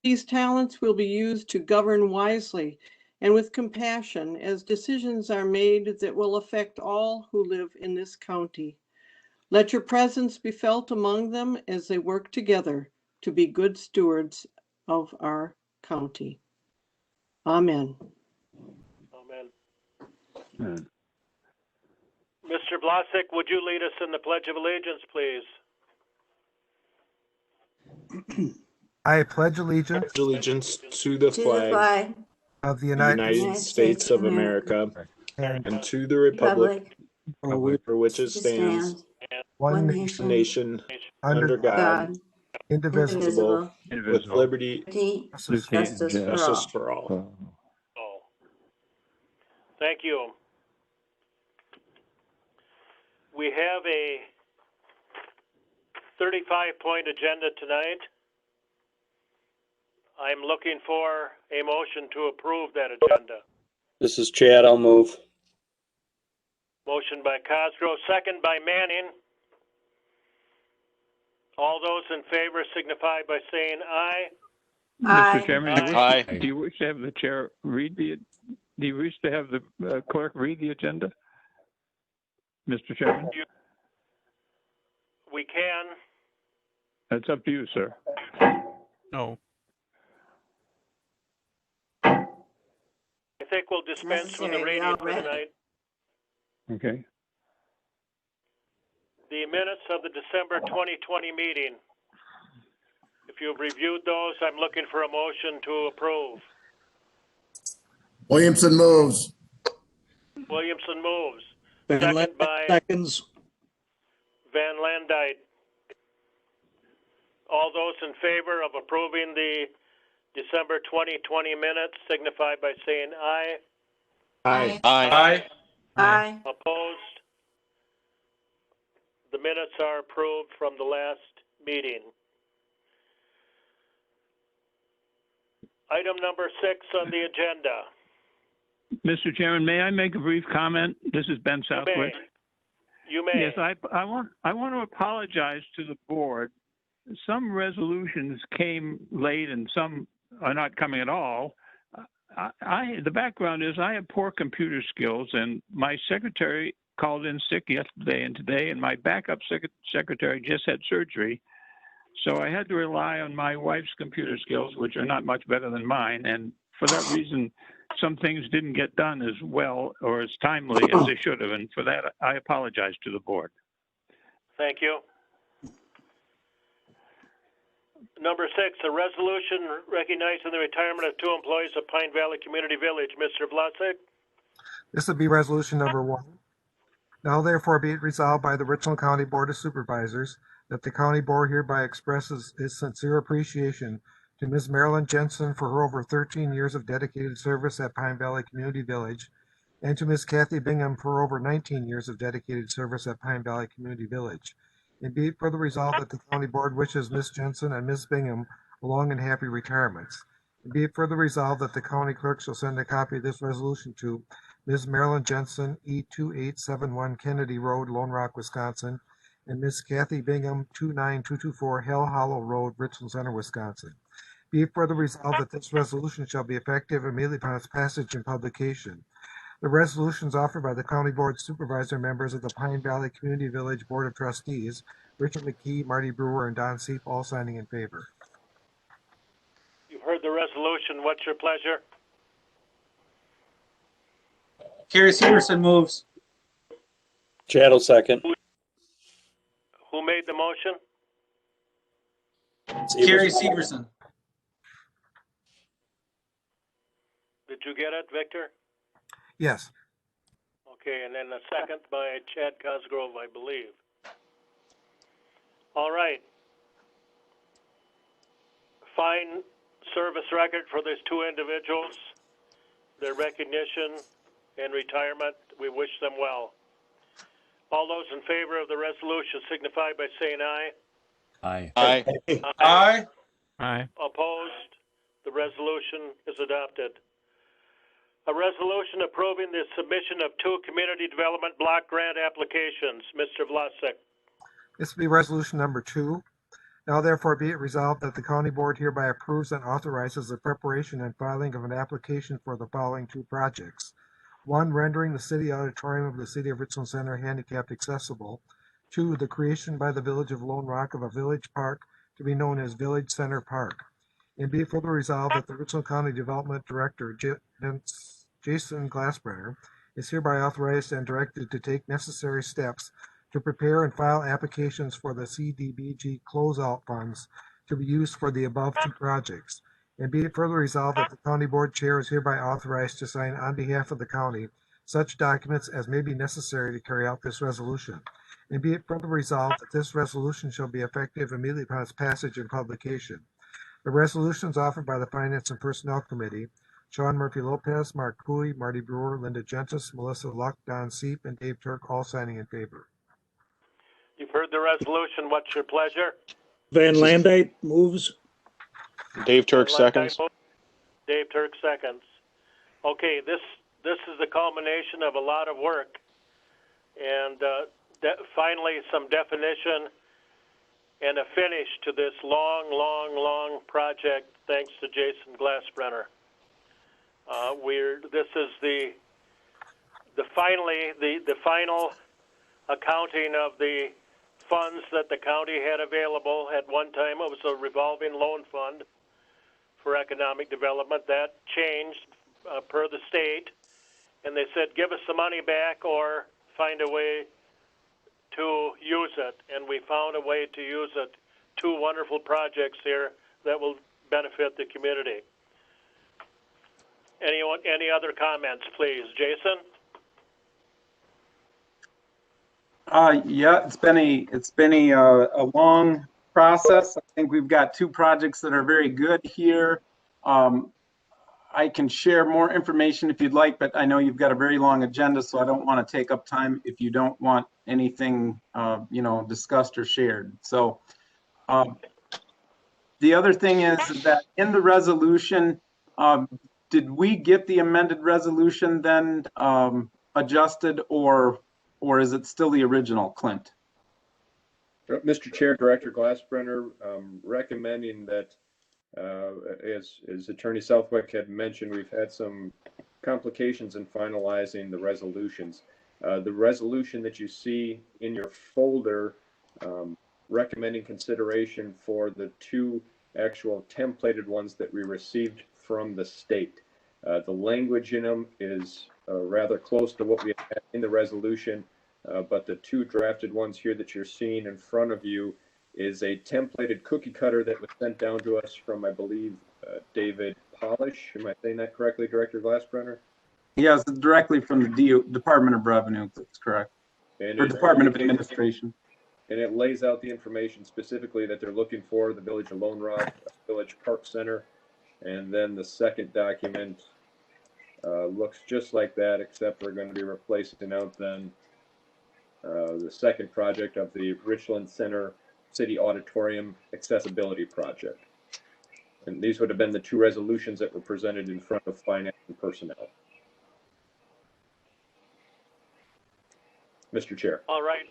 These talents will be used to govern wisely and with compassion as decisions are made that will affect all who live in this county. Let your presence be felt among them as they work together to be good stewards of our county. Amen. Amen. Amen. Mr. Vlasic, would you lead us in the Pledge of Allegiance, please? I pledge allegiance to the flag of the United States of America and to the republic for which it stands, one one nation, under under God, indivisible, with liberty justice and justice for all. Oh. Thank you. We have a 35-point agenda tonight. I'm looking for a motion to approve that agenda. This is Chad. I'll move. Motion by Cosgrove, second by Manning. All those in favor signify by saying aye. Mr. Chairman, Aye. do you wish to have the chair read the? Do you wish to have the clerk read the agenda, Mr. Chairman? We can. That's up to you, sir. No. I think we'll dispense with the reading for tonight. Okay. The minutes of the December 2020 meeting. If you've reviewed those, I'm looking for a motion to approve. Williamson moves. Williamson moves. Van Second by seconds. Van Landijk. All those in favor of approving the December 2020 minutes signify by saying aye. Aye. Aye. Aye. Opposed? The minutes are approved from the last meeting. Item number 6 on the agenda. Mr. Chairman, may I make a brief comment? This is Ben Southwick. You may. Yes, I want to apologize to the board. Some resolutions came late and some are not coming at all. The background is I have poor computer skills, and my secretary called in sick yesterday and today, and my backup secretary just had surgery. So I had to rely on my wife's computer skills, which are not much better than mine. And for that reason, some things didn't get done as well or as timely as they should have. And for that, I apologize to the board. Thank you. Number 6, a resolution recognizing the retirement of 2 employees of Pine Valley Community Village. Mr. Vlasic. This will be resolution number 1. Now therefore be it resolved by the Richland County Board of Supervisors that the county board hereby expresses its sincere appreciation to Ms. Marilyn Jensen for her over 13 years of dedicated service at Pine Valley Community Village, and to Ms. Kathy Bingham for over 19 years of dedicated service at Pine Valley Community Village. And be it further resolved that the county board wishes Ms. Jensen and Ms. Bingham long and happy retirements. And be it further resolved that the county clerk shall send a copy of this resolution to Ms. Marilyn Jensen, E2871 Kennedy Road, Lone Rock, Wisconsin, and Ms. Kathy Bingham, 29224 Hell Hollow Road, Richland Center, Wisconsin. Be it further resolved that this resolution shall be effective immediately upon its passage and publication. The resolutions offered by the County Board Supervisor members of the Pine Valley Community Village Board of Trustees, Richard McKee, Marty Brewer, and Don Seep, all signing in favor. You've heard the resolution. What's your pleasure? Kerry Severson moves. Chad will second. Who made the motion? Kerry Severson. Did you get it, Victor? Yes. Okay, and then a second by Chad Cosgrove, I believe. All right. Fine service record for these 2 individuals, their recognition and retirement. We wish them well. All those in favor of the resolution signify by saying aye. Aye. Aye. Aye. Aye. Opposed? The resolution is adopted. A resolution approving the submission of 2 community development block grant applications. Mr. Vlasic. This will be resolution number 2. Now therefore be it resolved that the county board hereby approves and authorizes the preparation and filing of an application for the following two projects. One, rendering the city auditorium of the City of Richland Center handicapped accessible. Two, the creation by the Village of Lone Rock of a village park to be known as Village Center Park. And be it further resolved that the Richland County Development Director, Jason Glassbrenner, is hereby authorized and directed to take necessary steps to prepare and file applications for the CDBG closeout funds to be used for the above two projects. And be it further resolved that the county board chair is hereby authorized to sign on behalf of the county such documents as may be necessary to carry out this resolution. And be it further resolved that this resolution shall be effective immediately upon its passage and publication. The resolutions offered by the Finance and Personnel Committee, Sean Murphy Lopez, Mark Cooley, Marty Brewer, Linda Gentis, Melissa Luck, Don Seep, and Dave Turk, all signing in favor. You've heard the resolution. What's your pleasure? Van Landite moves. Dave Turk seconds. Dave Turk seconds. Okay, this is the culmination of a lot of work, and finally some definition and a finish to this long project. Thanks to Jason Glassbrenner. This is the final accounting of the funds that the county had available. At one time, it was a revolving loan fund for economic development. That changed per the state, and they said, give us the money back or find a way to use it. And we found a way to use it. Two wonderful projects here that will benefit the community. Any other comments, please? Jason? Yeah, it's been a long process. I think we've got two projects that are very good here. I can share more information if you'd like, but I know you've got a very long agenda, so I don't want to take up time if you don't want anything, discussed or shared. So the other thing is that in the resolution, did we get the amended resolution then adjusted, or is it still the original, Clint? Mr. Chair, Director Glassbrenner, recommending that, as Attorney Southwick had mentioned, we've had some complications in finalizing the resolutions. The resolution that you see in your folder recommending consideration for the two actual templated ones that we received from the state. The language in them is rather close to what we had in the resolution, but the two drafted ones here that you're seeing in front of you is a templated cookie cutter that was sent down to us from, I believe, David Polish. Am I saying that correctly, Director Glassbrenner? Yes, directly from the Department of Revenue, that's correct. Or Department of Administration. And it lays out the information specifically that they're looking for, the Village of Lone Rock, Village Park Center. And then the second document looks just like that, except we're going to be replacing out then the second project of the Richland Center City Auditorium Accessibility Project. And these would have been the two resolutions that were presented in front of Finance and Personnel. Mr. Chair. All right.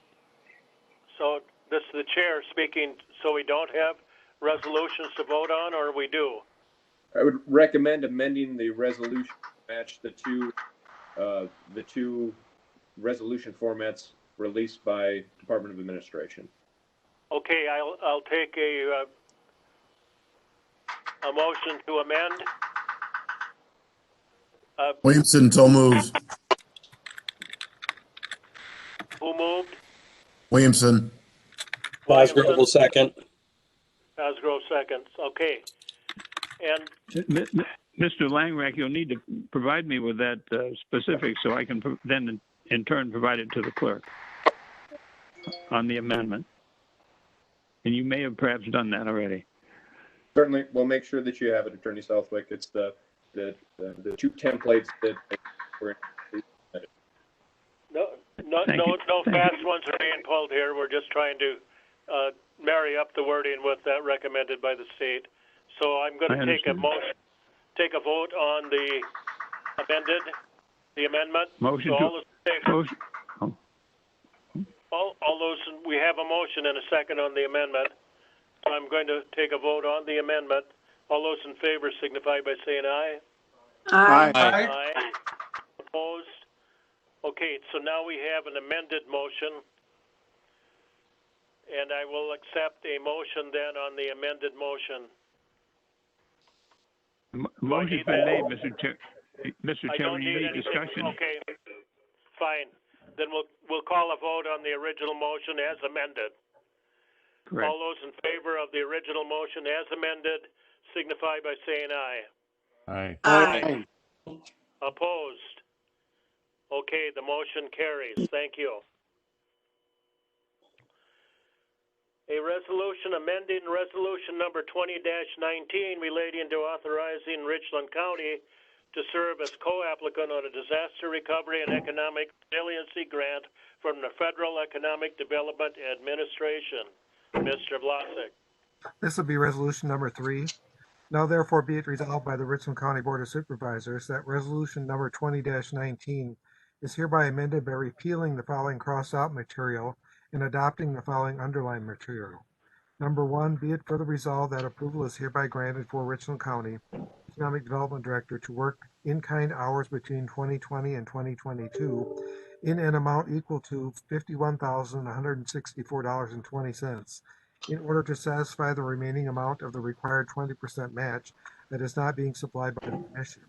So this is the chair speaking, so we don't have resolutions to vote on, or we do? I would recommend amending the resolution to match the two resolution formats released by Department of Administration. Okay, I'll take a motion to amend. Williamson, so move. Who moved? Williamson. Cosgrove will second. Cosgrove seconds. Okay. And Mr. Langreck, you'll need to provide me with that specific so I can then in turn provide it to the clerk on the amendment. And you may have perhaps done that already. Certainly, we'll make sure that you have it, Attorney Southwick. It's the two templates that were. No fast ones are being pulled here. We're just trying to marry up the wording with that recommended by the state. So I'm going to take a vote on the amendment. Motion so to all those, we have a motion and a second on the amendment So I'm going to take a vote on the amendment. All those in favor signify by saying aye. Aye. Aye. Opposed? Okay, so now we have an amended motion. And I will accept a motion then on the amended motion. Motion's been made, Mr. I don't Chairman. You need need anything. discussion. Okay, fine. Then we'll call a vote on the original motion as amended. Correct. All those in favor of the original motion as amended signify by saying aye. Aye. Aye. Opposed? Okay, the motion carries. Thank you. A resolution amending resolution number 20-19 relating to authorizing Richland County to serve as co-applicant on a disaster recovery and economic resiliency grant from the Federal Economic Development Administration. Mr. Vlasic. This will be resolution number 3. Now therefore be it resolved by the Richland County Board of Supervisors that resolution number 20-19 is hereby amended by repealing the following cross-out material and adopting the following underlined material. Number 1, be it further resolved that approval is hereby granted for Richland County Economic Development Director to work in-kind hours between 2020 and 2022 in an amount equal to $51,164.20 in order to satisfy the remaining amount of the required 20% match that is not being supplied by the Commission.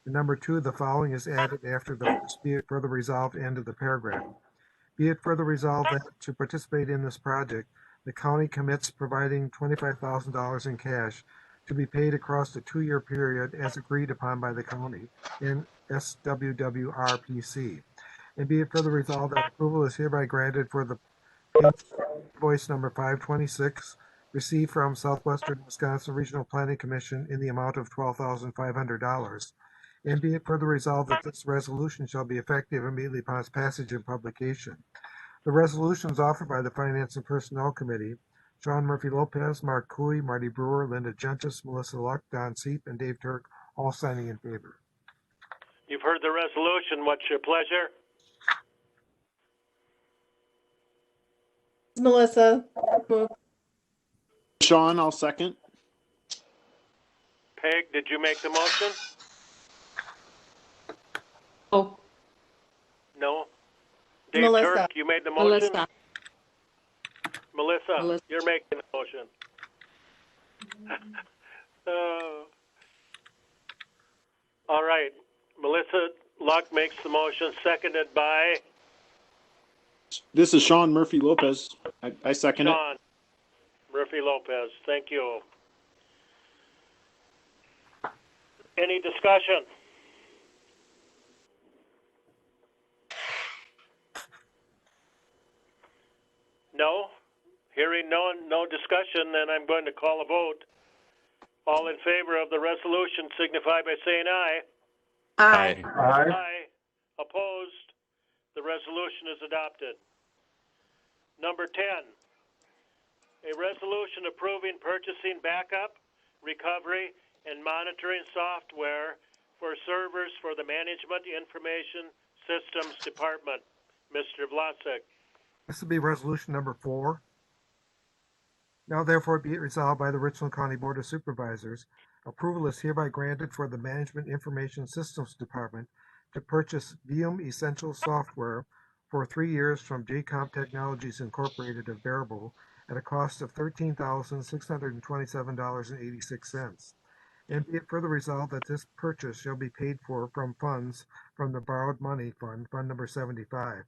And number 2, the following is added after the first be it further resolved end of the paragraph. Be it further resolved that to participate in this project, the county commits providing $25,000 in cash to be paid across the 2-year period as agreed upon by the county in SWWRPC. And be it further resolved that approval is hereby granted for the invoice number 526 received from Southwestern Wisconsin Regional Planning Commission in the amount of $12,500. And be it further resolved that this resolution shall be effective immediately upon its passage and publication. The resolution is offered by the Finance and Personnel Committee. Sean Murphy Lopez, Mark Cooey, Marty Brewer, Linda Gentis, Melissa Luck, Don Seep, and Dave Turk, all signing in favor. You've heard the resolution. What's your pleasure? Melissa. Sean, I'll second. Peg, did you make the motion? Oh, No. Dave Melissa. Turk, you made the motion? Melissa. Melissa, you're making the motion. All right. Melissa Luck makes the motion, seconded by This is Sean Murphy Lopez. I second it. Sean Murphy Lopez. Thank you. Any discussion? No? Hearing no discussion, then I'm going to call a vote. All in favor of the resolution signify by saying aye. Aye. Aye. Opposed? The resolution is adopted. Number 10, a resolution approving purchasing backup, recovery, and monitoring software for servers for the Management Information Systems Department. Mr. Vlasic. This will be resolution number 4. Now therefore be it resolved by the Richland County Board of Supervisors, approval is hereby granted for the Management Information Systems Department to purchase Vium Essential Software for 3 years from JComp Technologies Incorporated of Baraboo at a cost of $13,627.86. And be it further resolved that this purchase shall be paid for from funds from the Borrowed Money Fund, Fund number 75.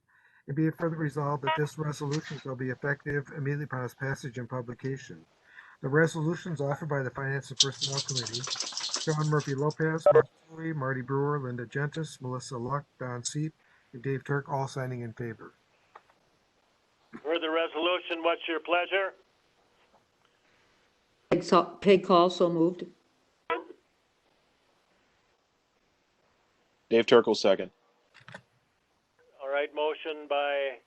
And be it further resolved that this resolution shall be effective immediately upon its passage and publication. The resolutions offered by the Finance and Personnel Committee, Sean Murphy Lopez, Mark Cooey, Marty Brewer, Linda Gentis, Melissa Luck, Don Seep, and Dave Turk, all signing in favor. For the resolution, what's your pleasure? Peg also moved. Dave Turk will second. All right, motion by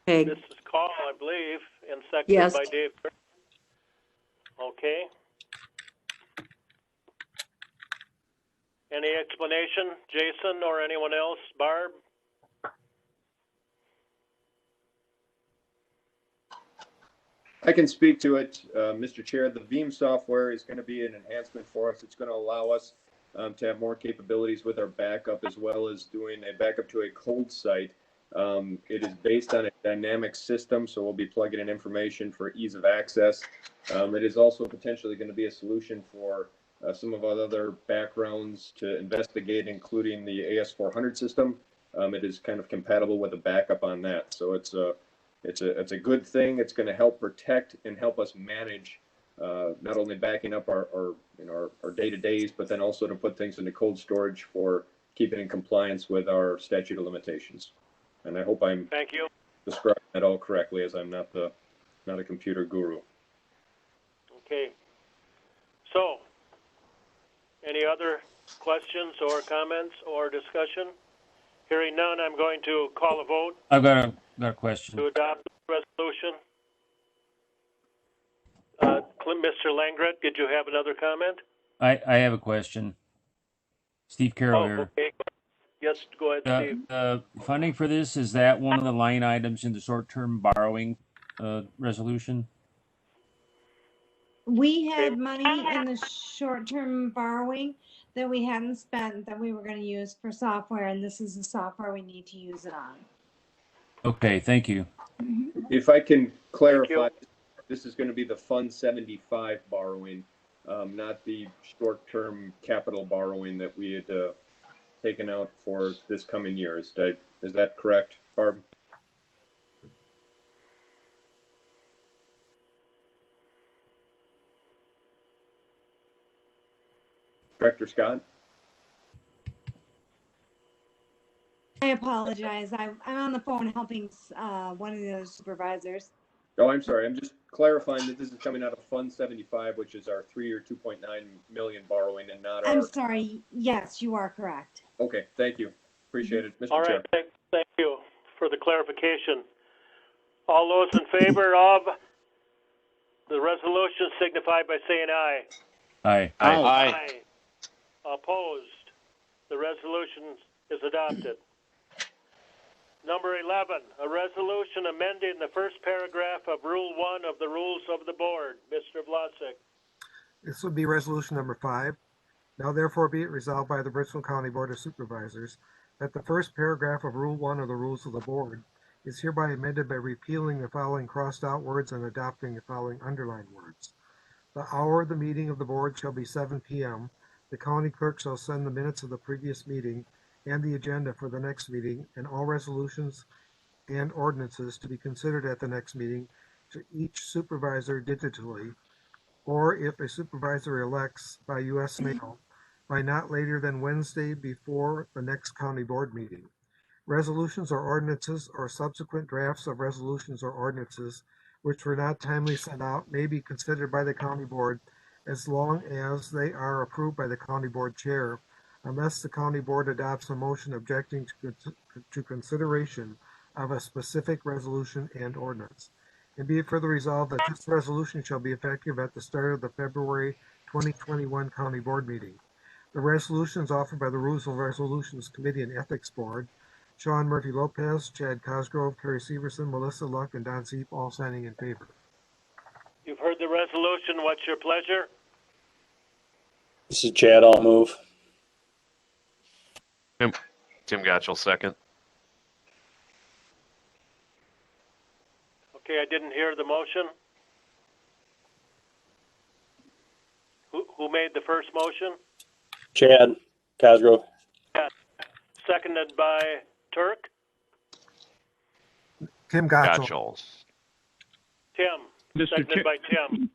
Peg. Mrs. Call, I believe, and seconded Yes. by Dave. Okay. Any explanation, Jason or anyone else? Barb? I can speak to it, Mr. Chair. The Veeam software is going to be an enhancement for us. It's going to allow us to have more capabilities with our backup, as well as doing a backup to a cold site. It is based on a dynamic system, so we'll be plugging in information for ease of access. It is also potentially going to be a solution for some of our other backgrounds to investigate, including the AS400 system. It is kind of compatible with a backup on that, so it's a good thing. It's going to help protect and help us manage not only backing up our day-to-days, but then also to put things into cold storage for keeping in compliance with our statute of limitations. And I hope I'm Thank you. describing that all correctly, as I'm not a computer guru. Okay. So, any other questions or comments or discussion? Hearing none, I'm going to call a vote I've got a question. to adopt the resolution. Mr. Langret, did you have another comment? I have a question. Steve Carroll here. Okay. Yes, go ahead, Steve. Funding for this, is that one of the line items in the short-term borrowing resolution? We had money in the short-term borrowing that we hadn't spent that we were going to use for software, and this is the software we need to use it on. Okay, thank you. If I can clarify, this is going to be the Fund 75 borrowing, not the short-term capital borrowing that we had taken out for this coming year. Is that correct, Barb? Director Scott? I apologize. I'm on the phone helping one of the other supervisors. Oh, I'm sorry. I'm just clarifying that this is coming out of Fund 75, which is our 3-year, $2.9 million borrowing, and not our. I'm sorry. Yes, you are correct. Okay, thank you. Appreciate it, Mr. All Chair. right, thank you for the clarification. All those in favor of the resolution signify by saying aye. Aye. Aye. Opposed? The resolution is adopted. Number 11, a resolution amending the first paragraph of Rule 1 of the Rules of the Board. Mr. Vlasic. This would be resolution number 5. Now therefore be it resolved by the Richland County Board of Supervisors that the first paragraph of Rule 1 of the Rules of the Board is hereby amended by repealing the following crossed out words and adopting the following underlined words. The hour of the meeting of the board shall be 7 p.m. The county clerk shall send the minutes of the previous meeting and the agenda for the next meeting and all resolutions and ordinances to be considered at the next meeting to each supervisor digitally, or if a supervisor elects by U.S. mail, by not later than Wednesday before the next county board meeting. Resolutions or ordinances or subsequent drafts of resolutions or ordinances which were not timely sent out may be considered by the county board as long as they are approved by the county board chair, unless the county board adopts a motion objecting to consideration of a specific resolution and ordinance. And be it further resolved that this resolution shall be effective at the start of the February 2021 county board meeting. The resolution is offered by the Rules of Resolutions Committee and Ethics Board. Sean Murphy Lopez, Chad Cosgrove, Terry Severson, Melissa Luck, and Don Seep all signing in favor. You've heard the resolution. What's your pleasure? This is Chad. I'll move. Tim Gatchell, second. Okay, I didn't hear the motion. Who made the first motion? Chad Cosgrove. Yeah. Seconded by Turk? Tim Gatchell. Tim. Seconded by Tim.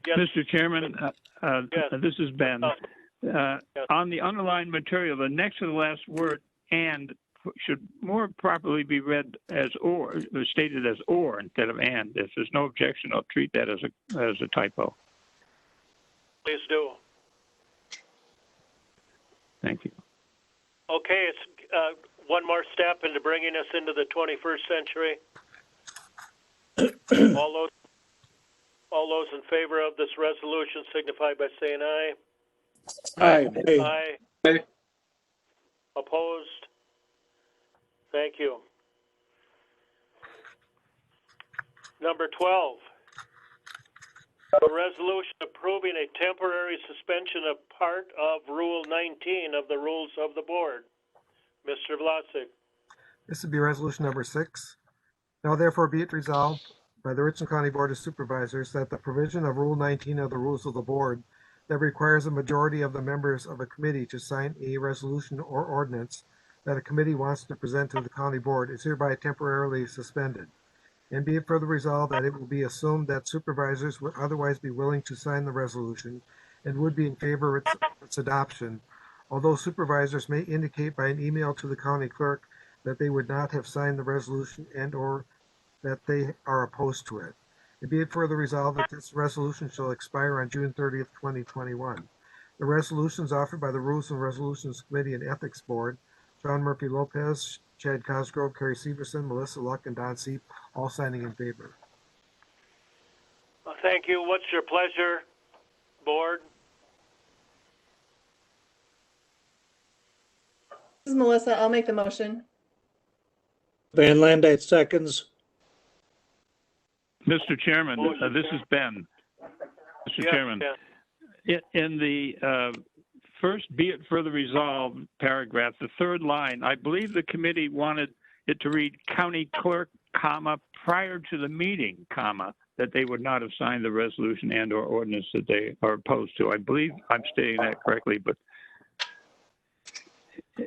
Yes. Mr. Chairman, Yes. this is Ben. Yes. On the underlined material, the next to the last word "and" should more properly be read as "or," stated as "or" instead of "and." If there's no objection, I'll treat that as a typo. Please do. Thank you. Okay, it's one more step into bringing us into the 21st century. All those in favor of this resolution signify by saying aye. Aye. Aye. Opposed? Thank you. Number 12, A resolution approving a temporary suspension of part of Rule 19 of the Rules of the Board. Mr. Vlasic. This would be resolution number 6. Now therefore be it resolved by the Richland County Board of Supervisors that the provision of Rule 19 of the Rules of the Board that requires a majority of the members of a committee to sign a resolution or ordinance that a committee wants to present to the county board is hereby temporarily suspended. And be it further resolved that it will be assumed that supervisors would otherwise be willing to sign the resolution and would be in favor of its adoption, although supervisors may indicate by an email to the county clerk that they would not have signed the resolution and/or that they are opposed to it. And be it further resolved that this resolution shall expire on June 30th, 2021. The resolutions offered by the Rules and Resolutions Committee and Ethics Board, Sean Murphy Lopez, Chad Cosgrove, Carrie Severson, Melissa Luck, and Don Seep, all signing in favor. Thank you. What's your pleasure, Board? This is Melissa. I'll make the motion. Van Landite seconds. Mr. Chairman, this is Ben. Mr. Chairman, in the first be it further resolved paragraph, the third line, I believe the committee wanted it to read county clerk, comma, prior to the meeting, comma, that they would not have signed the resolution and or ordinance that they are opposed to. I believe I'm stating that correctly, but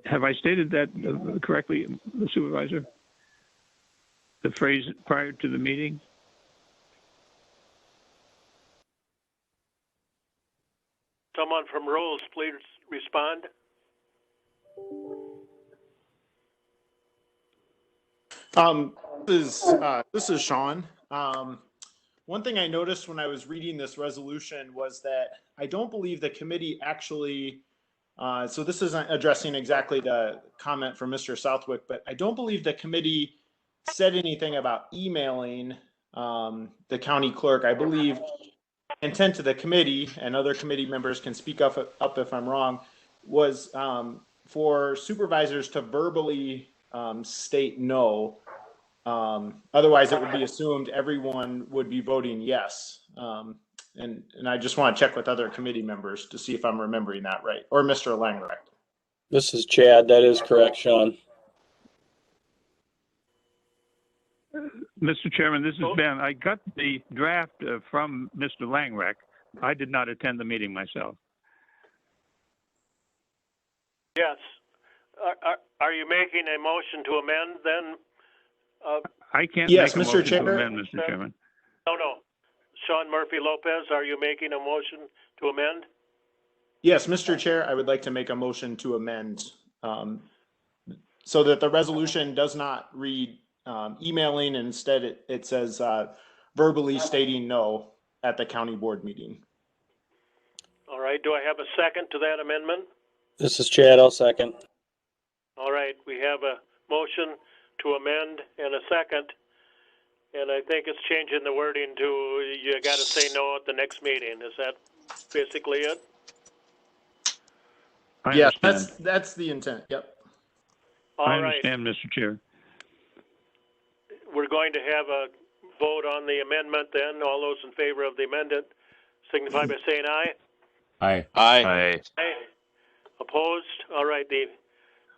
have I stated that correctly, Supervisor? The phrase prior to the meeting? Someone from Rules, please respond. This is Sean. One thing I noticed when I was reading this resolution was that I don't believe the committee actually, so this isn't addressing exactly the comment from Mr. Southwick, but I don't believe the committee said anything about emailing the county clerk. I believe intent of the committee, and other committee members can speak up if I'm wrong, was for supervisors to verbally state no. Otherwise, it would be assumed everyone would be voting yes. And I just want to check with other committee members to see if I'm remembering that right, or Mr. Langrecht. This is Chad. That is correct, Sean. Mr. Chairman, this is Ben. I got the draft from Mr. Langrecht. I did not attend the meeting myself. Yes. Are you making a motion to amend then? I can't yes, make a Mr. motion Chair. to amend, Mr. Chairman. No. Sean Murphy Lopez, are you making a motion to amend? Yes, Mr. Chair, I would like to make a motion to amend so that the resolution does not read emailing, and instead it says verbally stating no at the county board meeting. All right. Do I have a second to that amendment? This is Chad. I'll second. All right. We have a motion to amend and a second. And I think it's changing the wording to you got to say no at the next meeting. Is that basically it? Yes, that's the intent. Yep. I understand, Mr. Chair. We're going to have a vote on the amendment then. All those in favor of the amendment signify by saying aye. Aye. Aye. Aye. Opposed? All right, the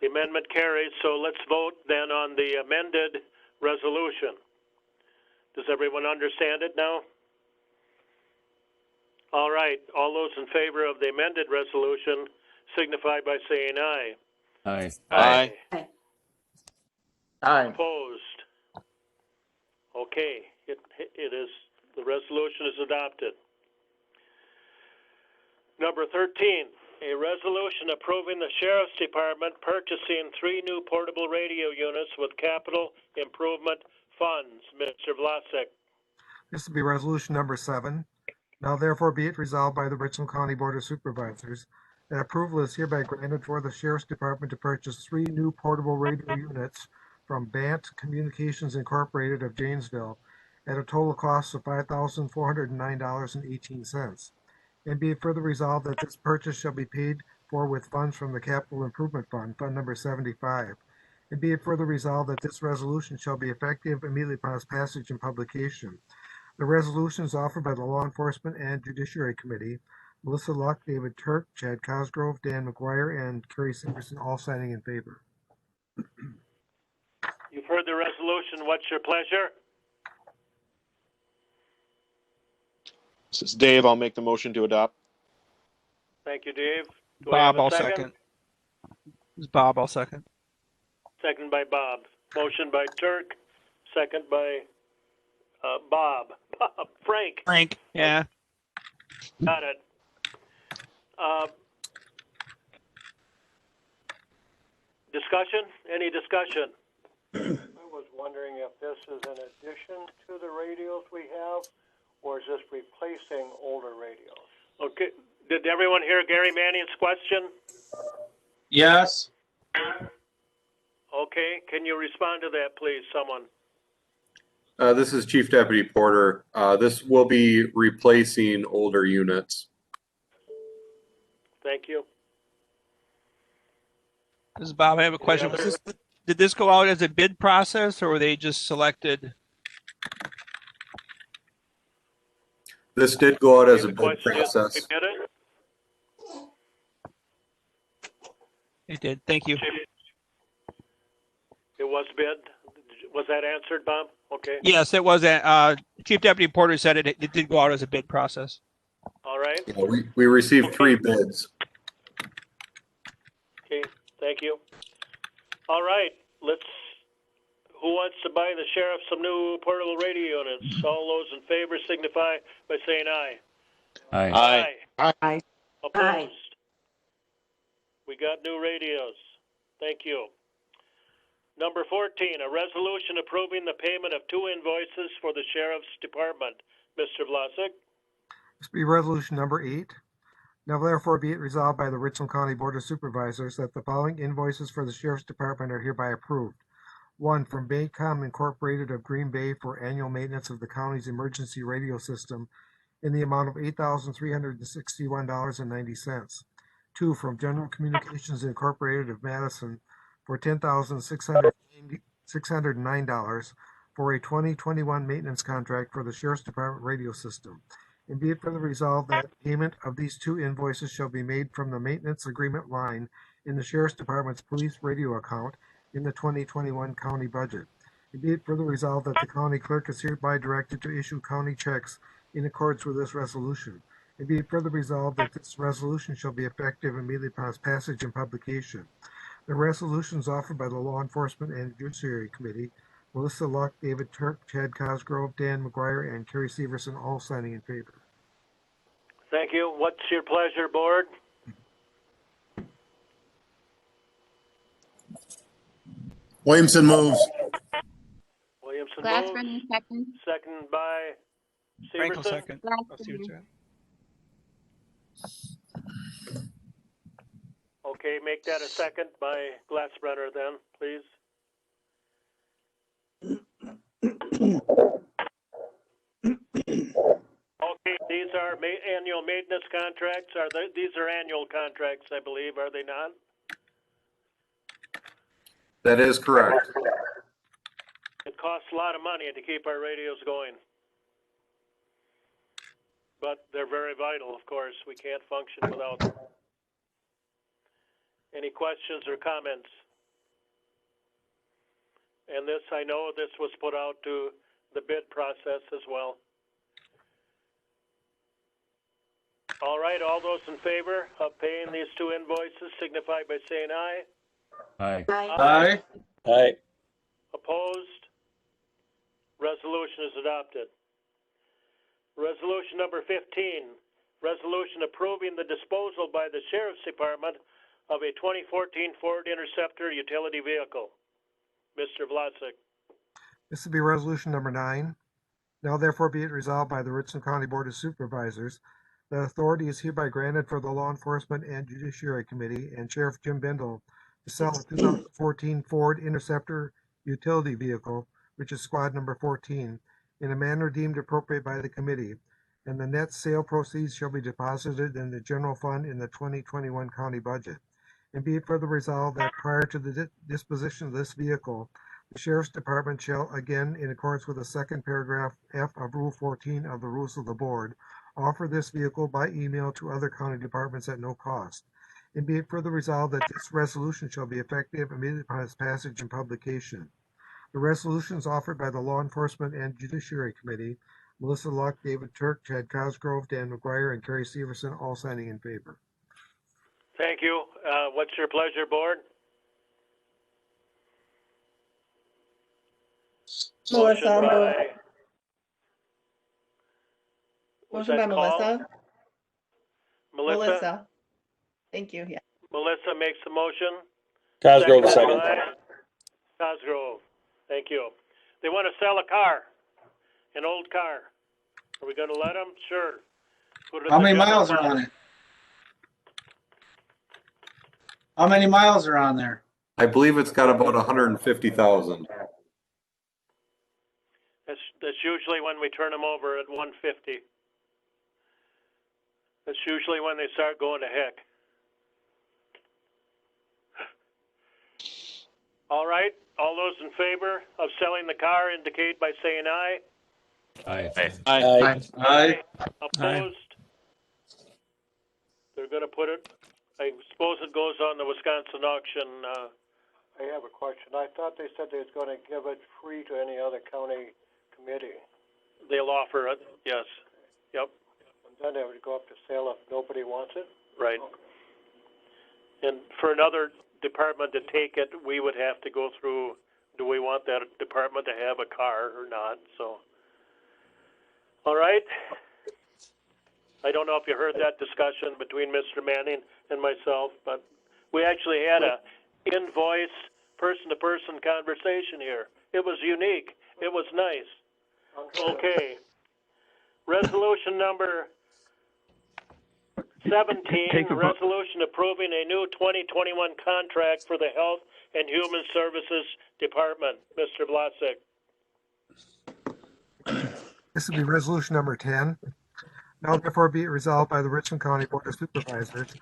amendment carries. So let's vote then on the amended resolution. Does everyone understand it now? All right. All those in favor of the amended resolution signify by saying aye. Aye. Aye. Aye. Aye. Opposed? Okay. It is, the resolution is adopted. Number 13, a resolution approving the Sheriff's Department purchasing 3 new portable radio units with capital improvement funds. Mr. Vlasic. This will be resolution number 7. Now therefore be it resolved by the Richland County Board of Supervisors that approval is hereby granted for the Sheriff's Department to purchase 3 new portable radio units from Bant Communications Incorporated of Janesville at a total cost of $5,409.18. And be it further resolved that this purchase shall be paid for with funds from the Capital Improvement Fund, Fund number 75. And be it further resolved that this resolution shall be effective immediately upon its passage and publication. The resolution is offered by the Law Enforcement and Judiciary Committee. Melissa Luck, David Turk, Chad Cosgrove, Dan McGuire, and Kerry Sanderson all signing in favor. You've heard the resolution. What's your pleasure? This is Dave. I'll make the motion to adopt. Thank you, Dave. Do I have Bob, a I'll second? second. This is Bob, I'll second. Second by Bob. Motion by Turk. Second by Bob. Frank. Frank, yeah. Got it. Discussion? Any discussion? I was wondering if this is in addition to the radios we have, or is this replacing older radios? Okay. Did everyone hear Gary Manning's question? Yes. Okay. Can you respond to that, please, someone? This is Chief Deputy Porter. This will be replacing older units. Thank you. This is Bob, I have a question. Did this go out as a bid process, or were they just selected? This did go out as a The bid question is, process. you get it? It did, thank you. It was bid. Was that answered, Bob? Okay. Yes, it was. Chief Deputy Porter said it did go out as a bid process. All right. Yeah, we received 3 bids. Okay. Thank you. All right. Who wants to buy the sheriff some new portable radio units? All those in favor signify by saying aye. Aye. Aye. Opposed? We got new radios. Thank you. Number 14, a resolution approving the payment of 2 invoices for the Sheriff's Department. Mr. Vlasic? This be resolution number 8. Now therefore be it resolved by the Richland County Board of Supervisors that the following invoices for the Sheriff's Department are hereby approved. 1, from Baycom Incorporated of Green Bay for annual maintenance of the county's emergency radio system in the amount of $8,361.90. 2, from General Communications Incorporated of Madison for $10,609 for a 2021 maintenance contract for the Sheriff's Department radio system. And be it further resolved that payment of these 2 invoices shall be made from the maintenance agreement line in the Sheriff's Department's police radio account in the 2021 county budget. And be it further resolved that the county clerk is hereby directed to issue county checks in accordance with this resolution. And be it further resolved that this resolution shall be effective immediately upon its passage and publication. The resolutions offered by the Law Enforcement and Judiciary Committee, Melissa Luck, David Turk, Chad Cosgrove, Dan McGuire, and Kerry Severson all signing in favor. Thank you. What's your pleasure, Board? Williamson moves. Williamson Glassman, moves. second. Second by Frank will Severson. second. I'll see what's that. Okay, make that a second by Glassbrenner then, please. Okay, these are annual maintenance contracts. These are annual contracts, I believe, are they not? That is correct. It costs a lot of money to keep our radios going. But they're very vital, of course. We can't function without them. Any questions or comments? And this, I know this was put out to the bid process as well. All right, all those in favor of paying these 2 invoices signify by saying aye. Aye. Aye. Aye. Opposed? Resolution is adopted. Resolution number 15, resolution approving the disposal by the Sheriff's Department of a 2014 Ford Interceptor utility vehicle. Mr. Vlasic. This will be resolution number 9. Now therefore be it resolved by the Richland County Board of Supervisors that authority is hereby granted for the Law Enforcement and Judiciary Committee and Sheriff Jim Bendel to sell a 2014 Ford Interceptor utility vehicle, which is squad number 14, in a manner deemed appropriate by the committee, and the net sale proceeds shall be deposited in the general fund in the 2021 county budget. And be it further resolved that prior to the disposition of this vehicle, The Sheriff's Department shall, again, in accordance with the second paragraph F of Rule 14 of the Rules of the Board, offer this vehicle by email to other county departments at no cost. And be it further resolved that this resolution shall be effective immediately upon its passage and publication. The resolution is offered by the Law Enforcement and Judiciary Committee. Melissa Luck, David Turk, Chad Cosgrove, Dan McGuire, and Kerry Severson, all signing in favor. Thank you. What's your pleasure, board? Melissa, I'll move. Was Motion by that called? Melissa. Melissa? Thank you, yeah. Melissa makes the motion. Cosgrove, Seconded second. by Cosgrove. Thank you. They want to sell a car, an old car. Are we going to let them? Sure. Put it in How the many general miles are fund. on it? How many miles are on there? I believe it's got about 150,000. That's usually when we turn them over at 150. That's usually when they start going to heck. All right. All those in favor of selling the car indicate by saying aye. Aye. Aye. Aye. Opposed? They're going to put it, I suppose it goes on the Wisconsin auction. I have a question. I thought they said they was going to give it free to any other county committee. They'll offer it, yes. Yep, And then they would go up to sale if nobody wants it? right. And for another department to take it, we would have to go through, do we want that department to have a car or not? So, all right. I don't know if you heard that discussion between Mr. Manning and myself, but we actually had a in-voice, person-to-person conversation here. It was unique. It was nice. Okay. Resolution number 17, Take a vote. resolution approving a new 2021 contract for the Health and Human Services Department. Mr. Vlasic. This will be resolution number 10. Now therefore be it resolved by the Richland County Board of Supervisors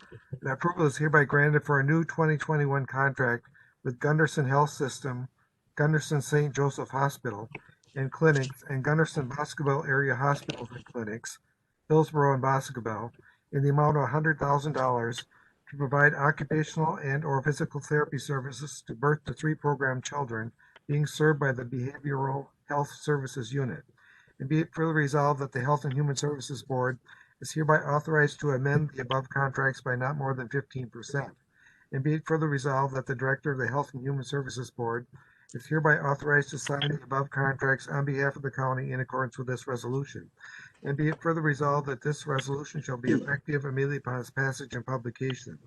that approval is hereby granted for a new 2021 contract with Gunderson Health System, Gunderson St. Joseph Hospital and Clinics, and Gunderson Boscobel Area Hospitals and Clinics, Hillsborough and Boscobel, in the amount of $100,000 to provide occupational and or physical therapy services to birth to 3 program children being served by the Behavioral Health Services Unit. And be it further resolved that the Health and Human Services Board is hereby authorized to amend the above contracts by not more than 15%. And be it further resolved that the Director of the Health and Human Services Board is hereby authorized to sign the above contracts on behalf of the county in accordance with this resolution. And be it further resolved that this resolution shall be effective immediately upon its passage and publication.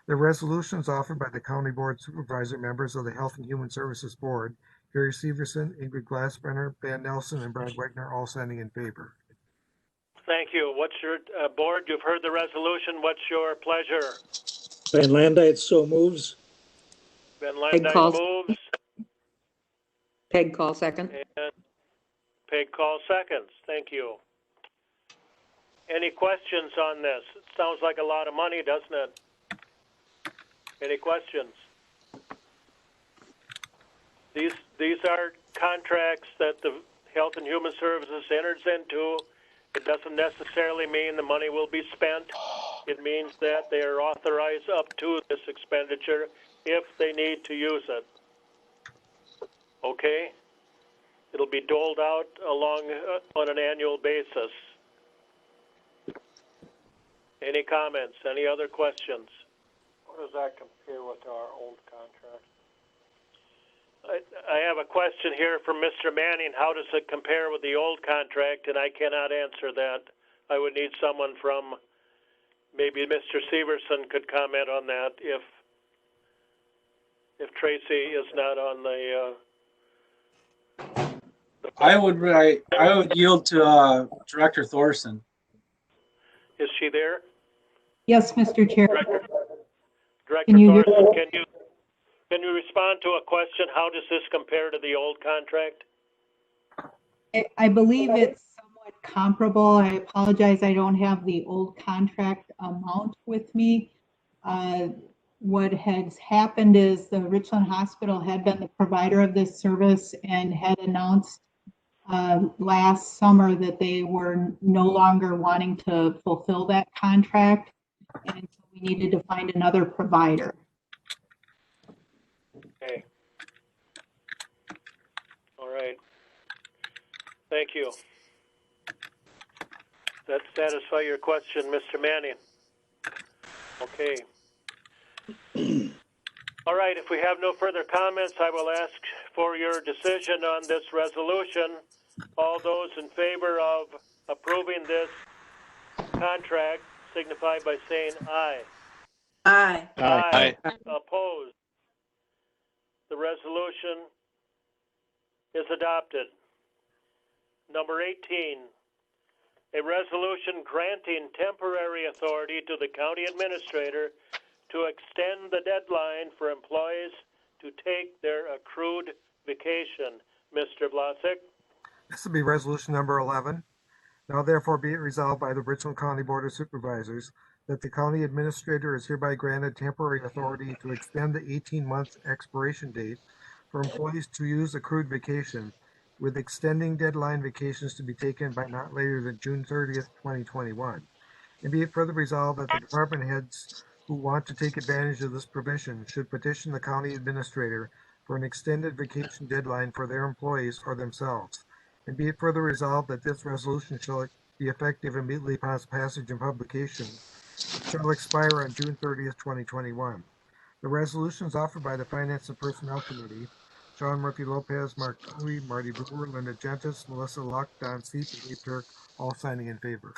The resolution is offered by the County Board Supervisor members of the Health and Human Services Board, Gary Severson, Ingrid Glassbrenner, Van Nelson, and Brad Wegner, all signing in favor. Thank you. What's your, board, you've heard the resolution. What's your pleasure? Van Landite so moves. Ben Peg Landine calls. moves, Peg call second. and Peg call seconds. Thank you. Any questions on this? It sounds like a lot of money, doesn't it? Any questions? These are contracts that the Health and Human Services enters into. It doesn't necessarily mean the money will be spent. It means that they are authorized up to this expenditure if they need to use it. Okay? It'll be doled out along on an annual basis. Any comments? Any other questions? How does that compare with our old contract? I have a question here from Mr. Manning. How does it compare with the old contract? And I cannot answer that. I would need someone from, maybe Mr. Severson could comment on that if Tracy is not on the I would yield to Director Thorson. Is she there? Yes, Mr. Chair. Director Can you Thorson, can you respond to a question? How does this compare to the old contract? I believe it's somewhat comparable. I apologize, I don't have the old contract amount with me. what has happened is the Richland Hospital had been the provider of this service and had announced last summer that they were no longer wanting to fulfill that contract. And so we needed to find another provider. Okay. All right. Thank you. That satisfy your question, Mr. Manning? Okay. All right, if we have no further comments, I will ask for your decision on this resolution. All those in favor of approving this contract signify by saying aye. Aye. Aye. Opposed? The resolution is adopted. Number 18, a resolution granting temporary authority to the county administrator to extend the deadline for employees to take their accrued vacation. Mr. Vlasic? This will be resolution number 11. Now therefore be it resolved by the Richland County Board of Supervisors that the county administrator is hereby granted temporary authority to extend the 18-month expiration date for employees to use accrued vacation, with extending deadline vacations to be taken by not later than June 30th, 2021. And be it further resolved that the department heads who want to take advantage of this provision should petition the county administrator for an extended vacation deadline for their employees or themselves. And be it further resolved that this resolution shall be effective immediately upon its passage and publication, shall expire on June 30th, 2021. The resolution is offered by the Finance and Personnel Committee. John Murphy Lopez, Mark Louie, Marty Brewer, Linda Gentis, Melissa Luck, Don Seep, and Dave Turk, all signing in favor.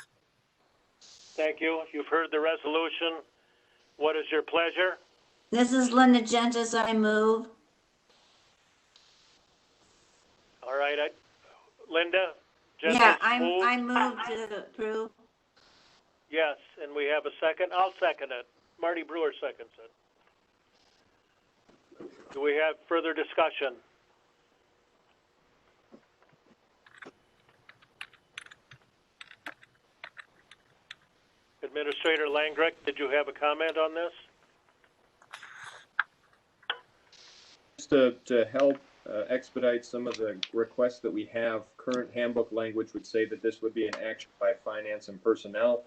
Thank you. You've heard the resolution. What is your pleasure? This is Linda Gentis. I move. All right, Linda? Gentis Yeah, moved. I move to approve. Yes, and we have a second. I'll second it. Marty Brewer seconds it. Do we have further discussion? Administrator Langrick, did you have a comment on this? Just to help expedite some of the requests that we have, current handbook language would say that this would be an action by finance and personnel.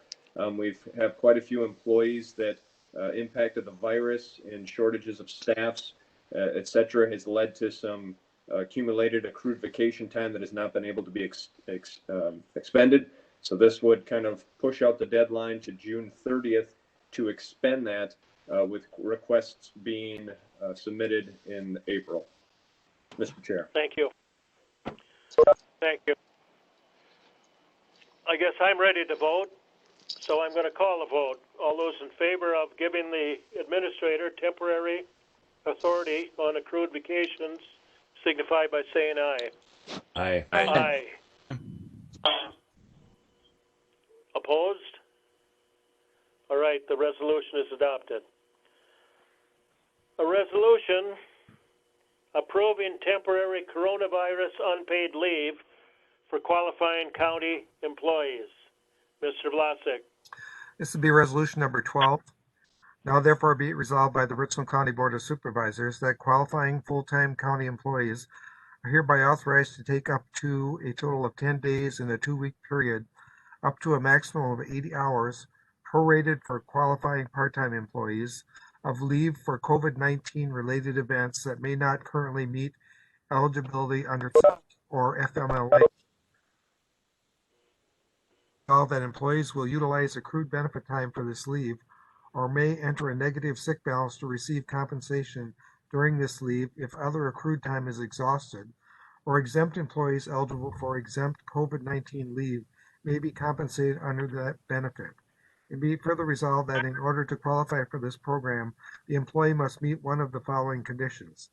We've have quite a few employees that impacted the virus and shortages of staffs, et cetera, has led to some accumulated accrued vacation time that has not been able to be expended. So this would kind of push out the deadline to June 30th to expend that, with requests being submitted in April. Mr. Chair. Thank you. Thank you. I guess I'm ready to vote, so I'm going to call a vote. All those in favor of giving the administrator temporary authority on accrued vacations signify by saying aye. Aye. Aye. Opposed? All right, the resolution is adopted. A resolution approving temporary coronavirus unpaid leave for qualifying county employees. Mr. Vlasic. This will be resolution number 12. Now therefore be it resolved by the Richland County Board of Supervisors that qualifying full-time county employees are hereby authorized to take up to a total of 10 days in a 2-week period, up to a maximum of 80 hours, prorated for qualifying part-time employees, of leave for COVID-19 related events that may not currently meet eligibility under or FMLA. All that employees will utilize accrued benefit time for this leave or may enter a negative sick balance to receive compensation during this leave if other accrued time is exhausted, or exempt employees eligible for exempt COVID-19 leave may be compensated under that benefit. And be further resolved that in order to qualify for this program, the employee must meet one of the following conditions.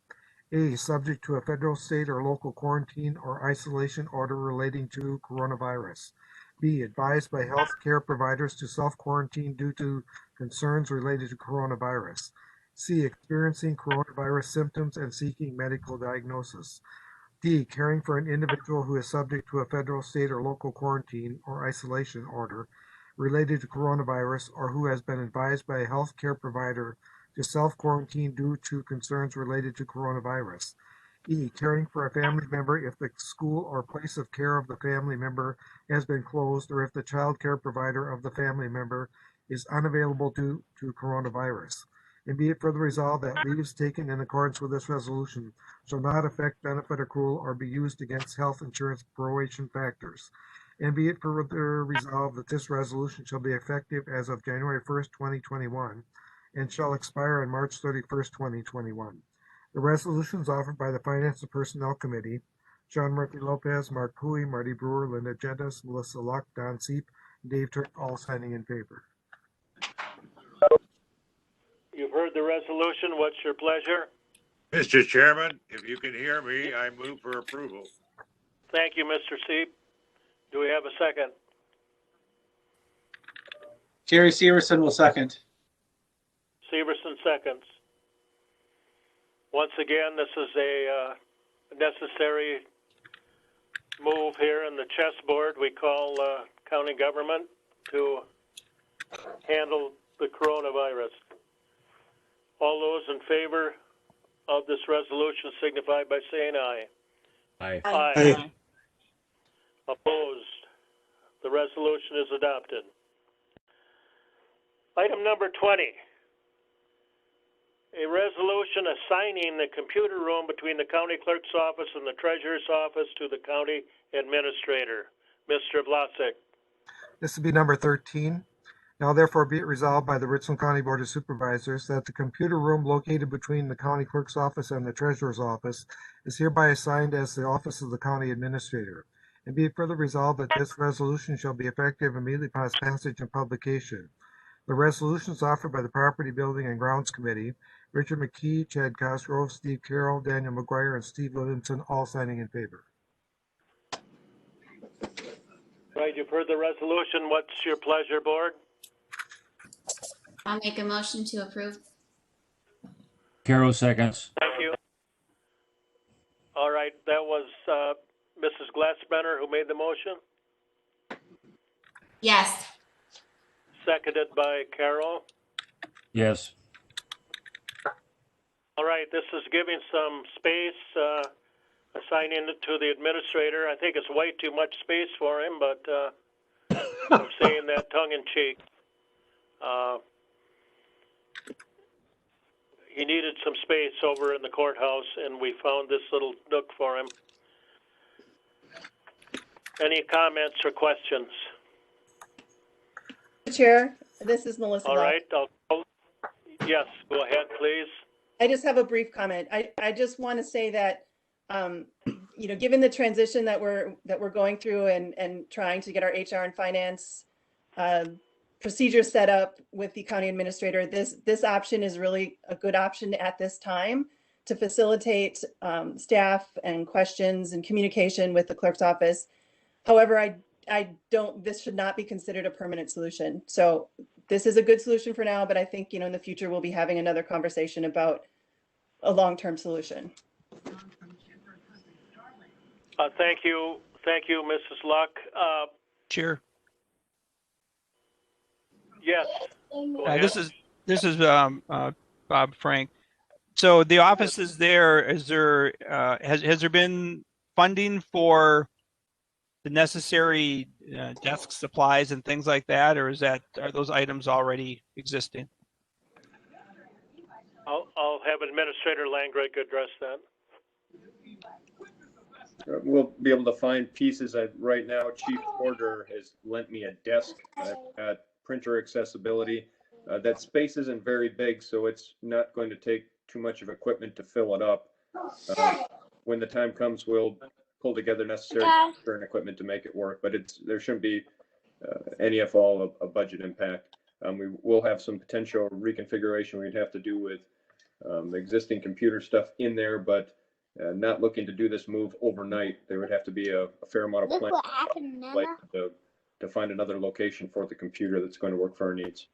A, subject to a federal, state, or local quarantine or isolation order relating to coronavirus. B, advised by health care providers to self-quarantine due to concerns related to coronavirus. C, experiencing coronavirus symptoms and seeking medical diagnosis. D, caring for an individual who is subject to a federal, state, or local quarantine or isolation order related to coronavirus or who has been advised by a health care provider to self-quarantine due to concerns related to coronavirus. E, caring for a family member if the school or place of care of the family member has been closed or if the child care provider of the family member is unavailable due to coronavirus. And be it further resolved that leaves taken in accordance with this resolution shall not affect benefit accrual or be used against health insurance proration factors. And be it further resolved that this resolution shall be effective as of January 1st, 2021, and shall expire on March 31st, 2021. The resolutions offered by the Finance and Personnel Committee, John Murphy Lopez, Mark Cooey, Marty Brewer, Linda Gentis, Melissa Luck, Don Seep, and Dave Turk, all signing in favor. You've heard the resolution. What's your pleasure? Mr. Chairman, if you can hear me, I move for approval. Thank you, Mr. Seep. Do we have a second? Jerry Severson will second. Severson seconds. Once again, this is a necessary move here in the chessboard we call county government to handle the coronavirus. All those in favor of this resolution signify by saying aye. Aye. Aye. Opposed? The resolution is adopted. Item number 20. A resolution assigning the computer room between the county clerk's office and the treasurer's office to the county administrator. Mr. Vlasic. This would be number 13. Now therefore be it resolved by the Richland County Board of Supervisors that the computer room located between the county clerk's office and the treasurer's office is hereby assigned as the office of the county administrator. And be it further resolved that this resolution shall be effective immediately upon its passage and publication. The resolution is offered by the Property Building and Grounds Committee, Richard McKee, Chad Cosgrove, Steve Carroll, Daniel McGuire, and Steve Livingston, all signing in favor. Right, you've heard the resolution. What's your pleasure, board? I'll make a motion to approve. Carol seconds. Thank you. All right, that was Mrs. Glassbrenner who made the motion. Yes. Seconded by Carol. Yes. All right, this is giving some space, assigning it to the administrator. I think it's way too much space for him, but I'm saying that tongue in cheek. He needed some space over in the courthouse, and we found this little nook for him. Any comments or questions? Chair, this is Melissa. All right. Yes, go ahead, please. I just have a brief comment. I just want to say that, given the transition that we're going through and trying to get our HR and finance procedure set up with the county administrator, this option is really a good option at this time to facilitate staff and questions and communication with the clerk's office. However, this should not be considered a permanent solution. So this is a good solution for now, but I think, in the future we'll be having another conversation about a long-term solution. Thank you, Mrs. Luck. Chair. Yes. This is Bob Frank. So the office is there. Is there has there been funding for the necessary desk supplies and things like that, or are those items already existing? I'll have Administrator Langrick address that. We'll be able to find pieces. Right now, Chief Porter has lent me a desk. I've got printer accessibility. That space isn't very big, so it's not going to take too much of equipment to fill it up. When the time comes, we'll pull together necessary current equipment to make it work, but there shouldn't be any at all a budget impact. We will have some potential reconfiguration we'd have to do with existing computer stuff in there, but not looking to do this move overnight. There would have to be a fair amount of planning to find another location for the computer that's going to work for our needs.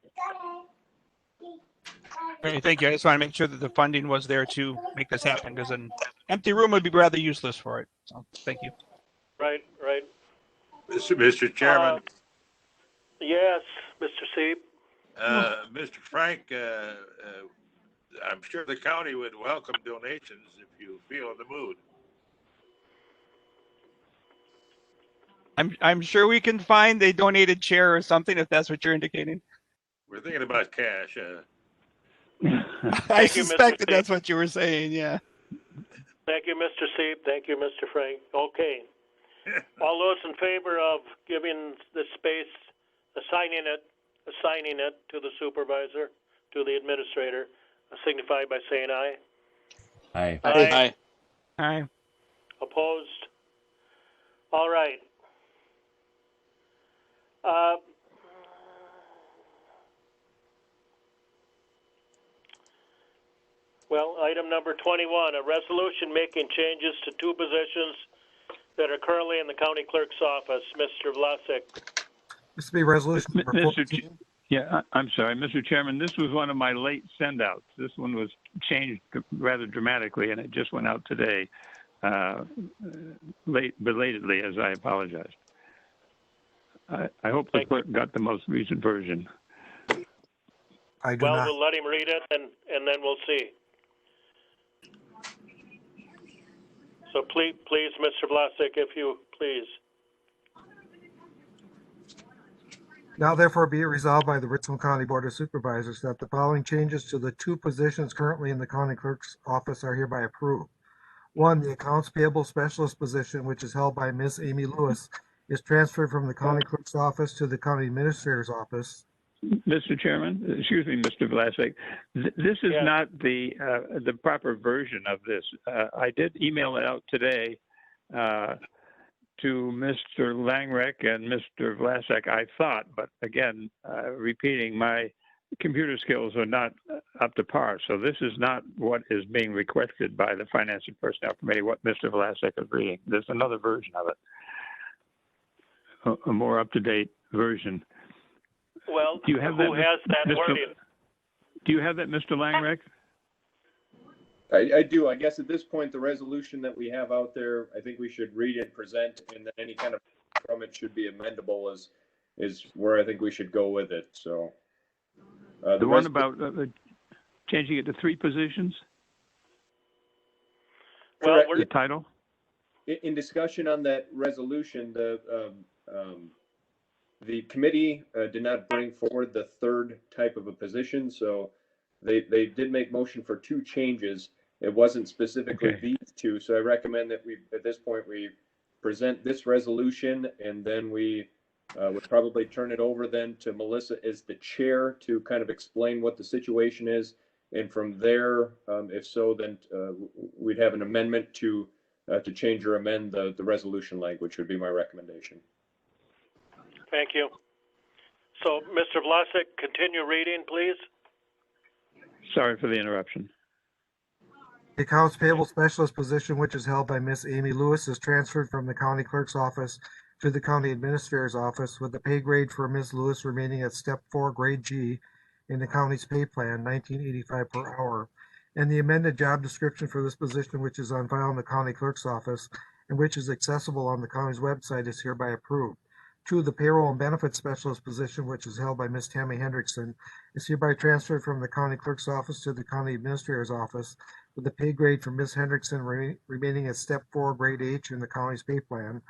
Okay, thank you. I just want to make sure that the funding was there to make this happen, because an empty room would be rather useless for it. So thank you. Right. Mr. Chairman. Yes, Mr. Seep. Mr. Frank I'm sure the county would welcome donations if you feel in the mood. I'm sure we can find a donated chair or something if that's what you're indicating. We're thinking about cash. I Thank you, Mr. suspected Seep. that's what you were saying. Yeah. Thank you, Mr. Seep. Thank you, Mr. Frank. Okay. All those in favor of giving the space, assigning it to the supervisor, to the administrator, signify by saying aye. Aye. Aye. Aye. Opposed? All right. Well, item number 21, a resolution making changes to two positions that are currently in the county clerk's office. Mr. Vlasic. This will be resolution number Mr. 14. I'm sorry, Mr. Chairman, this was one of my late send-outs. This one was changed rather dramatically, and it just went out today, belatedly, as I apologize. I hope the clerk got the most recent version. I do Well, not. we'll let him read it, and then we'll see. So please, Mr. Vlasic, if you please. Now therefore be it resolved by the Richland County Board of Supervisors that the following changes to the two positions currently in the county clerk's office are hereby approved. One, the accounts payable specialist position, which is held by Ms. Amy Lewis, is transferred from the county clerk's office to the county administrator's office. Mr. Chairman, excuse me, Mr. Vlasic, this is not the proper version of this. I did email it out today to Mr. Langrek and Mr. Vlasic, I thought, but again, repeating, my computer skills are not up to par. So this is not what is being requested by the Finance and Personnel Committee, what Mr. Vlasic is reading. There's another version of it, a more up-to-date version. Well, do you have who has that wording? Do you have that, Mr. Langrek? I do. I guess at this point, the resolution that we have out there, I think we should read and present, and then any kind of from it should be amendable is where I think we should go with it. So the one about changing it to three positions? Well, the title? In discussion on that resolution, the committee did not bring forward the third type of a position, so they did make motion for two changes. It wasn't specifically these two, so I recommend that we, at this point, we present this resolution, and then we would probably turn it over then to Melissa as the chair to kind of explain what the situation is, and from there, if so, then we'd have an amendment to change or amend the resolution language would be my recommendation. Thank you. So, Mr. Vlasic, continue reading, please. Sorry for the interruption. The accounts payable specialist position, which is held by Miss Amy Lewis, is transferred from the county clerk's office to the county administrator's office, with the pay grade for Ms. Lewis remaining at step 4, grade G in the county's pay plan, $19.85 per hour. And the amended job description for this position, which is on file in the county clerk's office and which is accessible on the county's website, is hereby approved. 2, the payroll and benefits specialist position, which is held by Ms. Tammy Hendrickson, is hereby transferred from the county clerk's office to the county administrator's office, with the pay grade for Ms. Hendrickson remaining at step 4, grade H in the county's pay plan,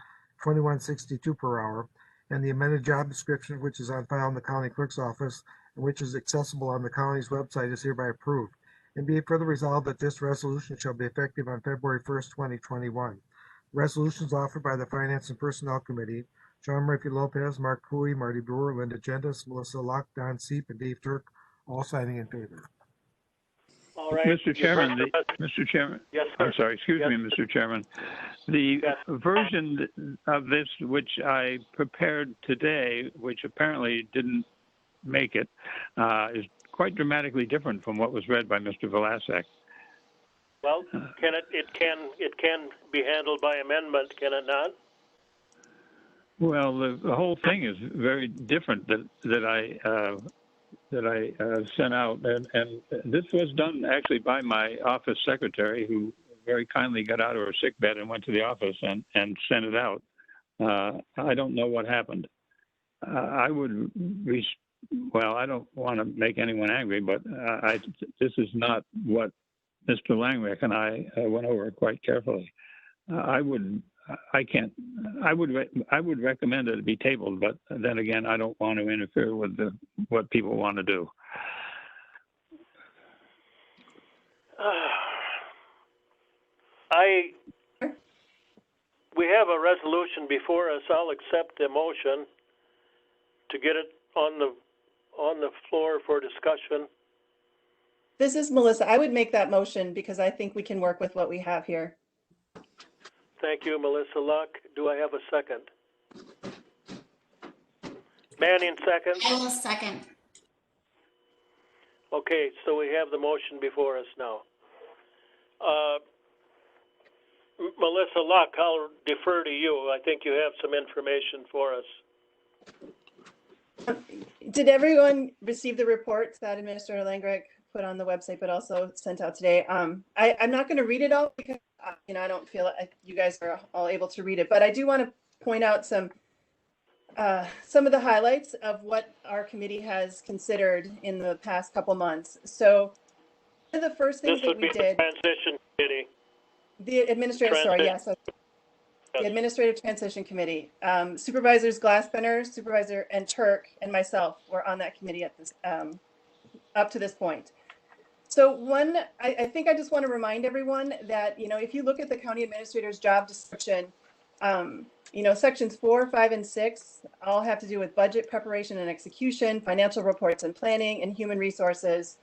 $21.62 per hour, and the amended job description, which is on file in the county clerk's office and which is accessible on the county's website, is hereby approved. And be it further resolved that this resolution shall be effective on February 1st, 2021. Resolutions offered by the Finance and Personnel Committee: John Murphy Lopez, Mark Cooey, Marty Brewer, Linda Gentis, Melissa Locke, Don Seep, and Dave Turk, all signing in favor. All right. Mr. Chairman, Mr. Chairman. Yes, sir. I'm sorry, excuse me, Mr. Chairman. The version of this which I prepared today, which apparently didn't make it, is quite dramatically different from what was read by Mr. Vlasic. Well, it can be handled by amendment, can it not? Well, the whole thing is very different that I sent out, and this was done actually by my office secretary, who very kindly got out of her sick bed and went to the office and sent it out. I don't know what happened. I would well, I don't want to make anyone angry, but this is not what Mr. Langrick and I went over quite carefully. I would recommend that it be tabled, but then again, I don't want to interfere with what people want to do. We have a resolution before us. I'll accept the motion to get it on the floor for discussion. This is Melissa. I would make that motion because I think we can work with what we have here. Thank you, Melissa Luck. Do I have a second? Manning, second? I will second. Okay, so we have the motion before us now. Melissa Luck, I'll defer to you. I think you have some information for us. Did everyone receive the reports that Administrator Langrick put on the website, but also sent out today? I'm not going to read it all because I don't feel like you guys are all able to read it, but I do want to point out some of the highlights of what our committee has considered in the past couple months. So one of the first things that we did. The transition committee. The administrative, sorry, yes. The Administrative Transition Committee. Supervisors Glassbrenner, Supervisor and Turk, and myself were on that committee at this up to this point. So I think I just want to remind everyone that, if you look at the county administrator's job description, sections 4, 5, and 6 all have to do with budget preparation and execution, financial reports and planning, and human resources.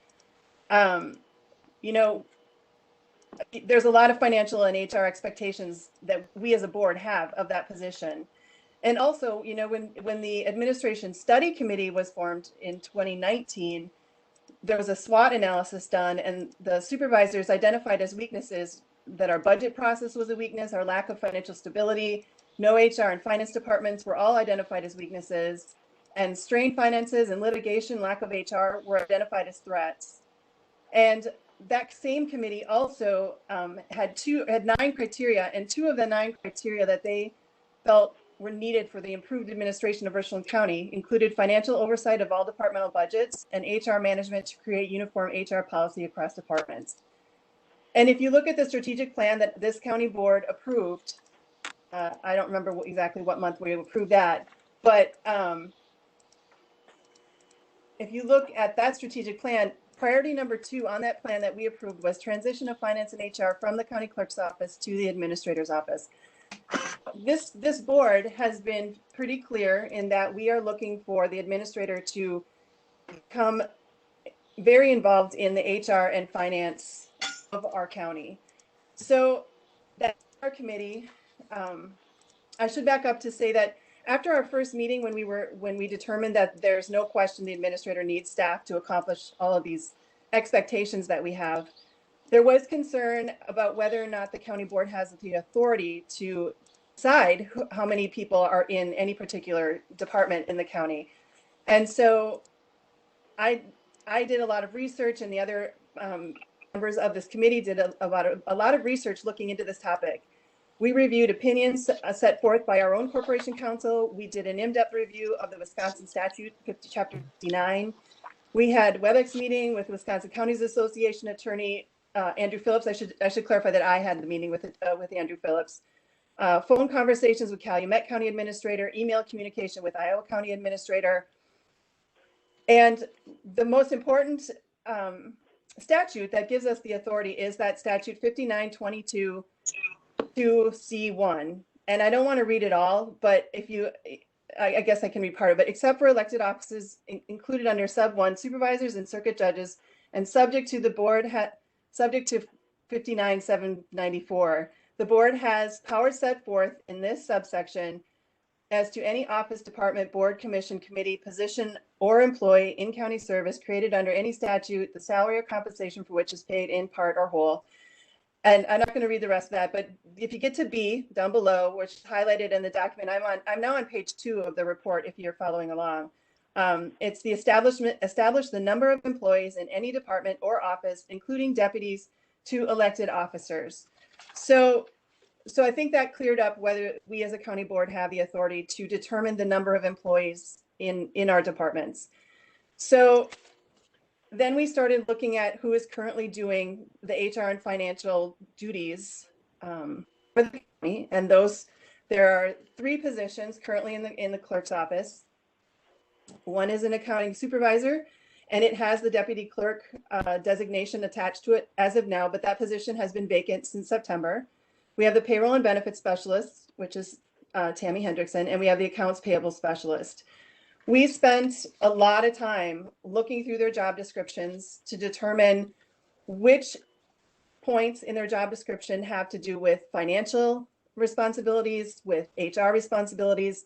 There's a lot of financial and HR expectations that we as a board have of that position. And also, when the Administration Study Committee was formed in 2019, there was a SWOT analysis done, and the supervisors identified as weaknesses that our budget process was a weakness, our lack of financial stability, no HR and finance departments were all identified as weaknesses, and strained finances and litigation, lack of HR were identified as threats. And that same committee also had 9 criteria, and 2 of the 9 criteria that they felt were needed for the improved administration of Richland County included financial oversight of all departmental budgets and HR management to create uniform HR policy across departments. And if you look at the strategic plan that this county board approved, I don't remember exactly what month we approved that, but if you look at that strategic plan, priority number 2 on that plan that we approved was transition of finance and HR from the county clerk's office to the administrator's office. This board has been pretty clear in that we are looking for the administrator to become very involved in the HR and finance of our county. So that's our committee. I should back up to say that after our first meeting, when we determined that there's no question the administrator needs staff to accomplish all of these expectations that we have, there was concern about whether or not the county board has the authority to decide how many people are in any particular department in the county. And so I did a lot of research, and the other members of this committee did a lot of research looking into this topic. We reviewed opinions set forth by our own corporation counsel. We did an in-depth review of the Wisconsin statute, chapter 59. We had WebEx meeting with Wisconsin Counties Association attorney Andrew Phillips. I should clarify that I had the meeting with Andrew Phillips. Phone conversations with Calumet County Administrator, email communication with Iowa County Administrator. And the most important statute that gives us the authority is that statute 5922 2C1. And I don't want to read it all, but I guess I can read part of it. Except for elected offices included under sub 1, supervisors and circuit judges, and subject to 59794, the board has powers set forth in this subsection as to any office, department, board, commission, committee, position, or employee in county service created under any statute, the salary or compensation for which is paid in part or whole. And I'm not going to read the rest of that, but if you get to B down below, which is highlighted in the document, I'm now on page 2 of the report if you're following along. It's the establish the number of employees in any department or office, including deputies, to elected officers. So I think that cleared up whether we as a county board have the authority to determine the number of employees in our departments. So then we started looking at who is currently doing the HR and financial duties for the county, and there are 3 positions currently in the clerk's office. One is an accounting supervisor, and it has the deputy clerk designation attached to it as of now, but that position has been vacant since September. We have the payroll and benefits specialist, which is Tammy Hendrickson, and we have the accounts payable specialist. We spent a lot of time looking through their job descriptions to determine which points in their job description have to do with financial responsibilities, with HR responsibilities,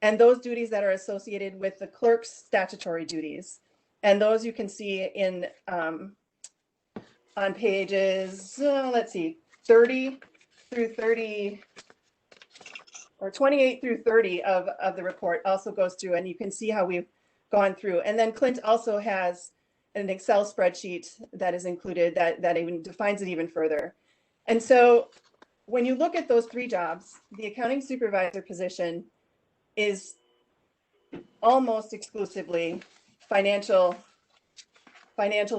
and those duties that are associated with the clerk's statutory duties. And those you can see in on pages, let's see, 30 through 30, or 28 through 30 of the report also goes through, and you can see how we've gone through. And then Clint also has an Excel spreadsheet that is included that even defines it even further. And so when you look at those 3 jobs, the accounting supervisor position is almost exclusively financial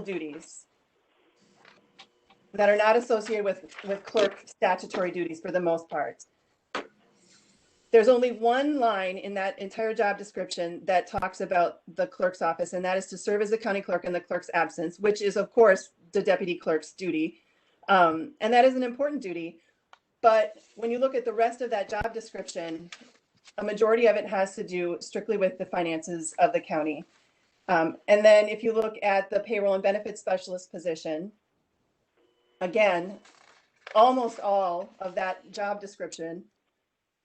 duties that are not associated with clerk statutory duties for the most part. There's only one line in that entire job description that talks about the clerk's office, and that is to serve as the county clerk in the clerk's absence, which is, of course, the deputy clerk's duty. And that is an important duty. But when you look at the rest of that job description, a majority of it has to do strictly with the finances of the county. And then if you look at the payroll and benefits specialist position, again, almost all of that job description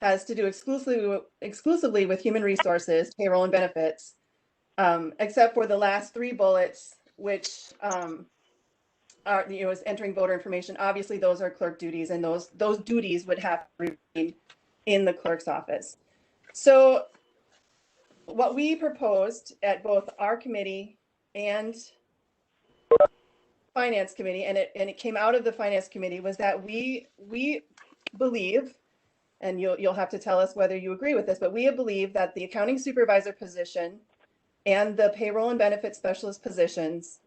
has to do exclusively with human resources, payroll and benefits, except for the last 3 bullets, which are, is entering voter information. Obviously, those are clerk duties, and those duties would have to remain in the clerk's office. So what we proposed at both our committee and finance committee, and it came out of the finance committee, was that we believe, and you'll have to tell us whether you agree with this, but we believe that the accounting supervisor position and the payroll and benefit specialist positions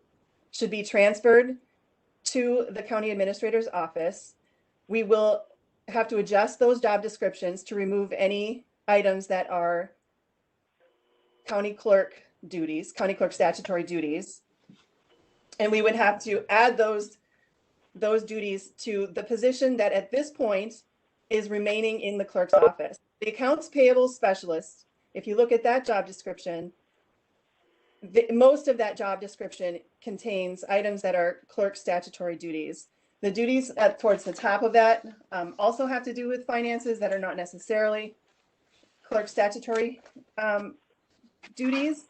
should be transferred to the county administrator's office. We will have to adjust those job descriptions to remove any items that are county clerk duties, county clerk statutory duties. And we would have to add those duties to the position that at this point is remaining in the clerk's office. The accounts payable specialist, if you look at that job description, most of that job description contains items that are clerk statutory duties. The duties towards the top of that also have to do with finances that are not necessarily clerk statutory duties.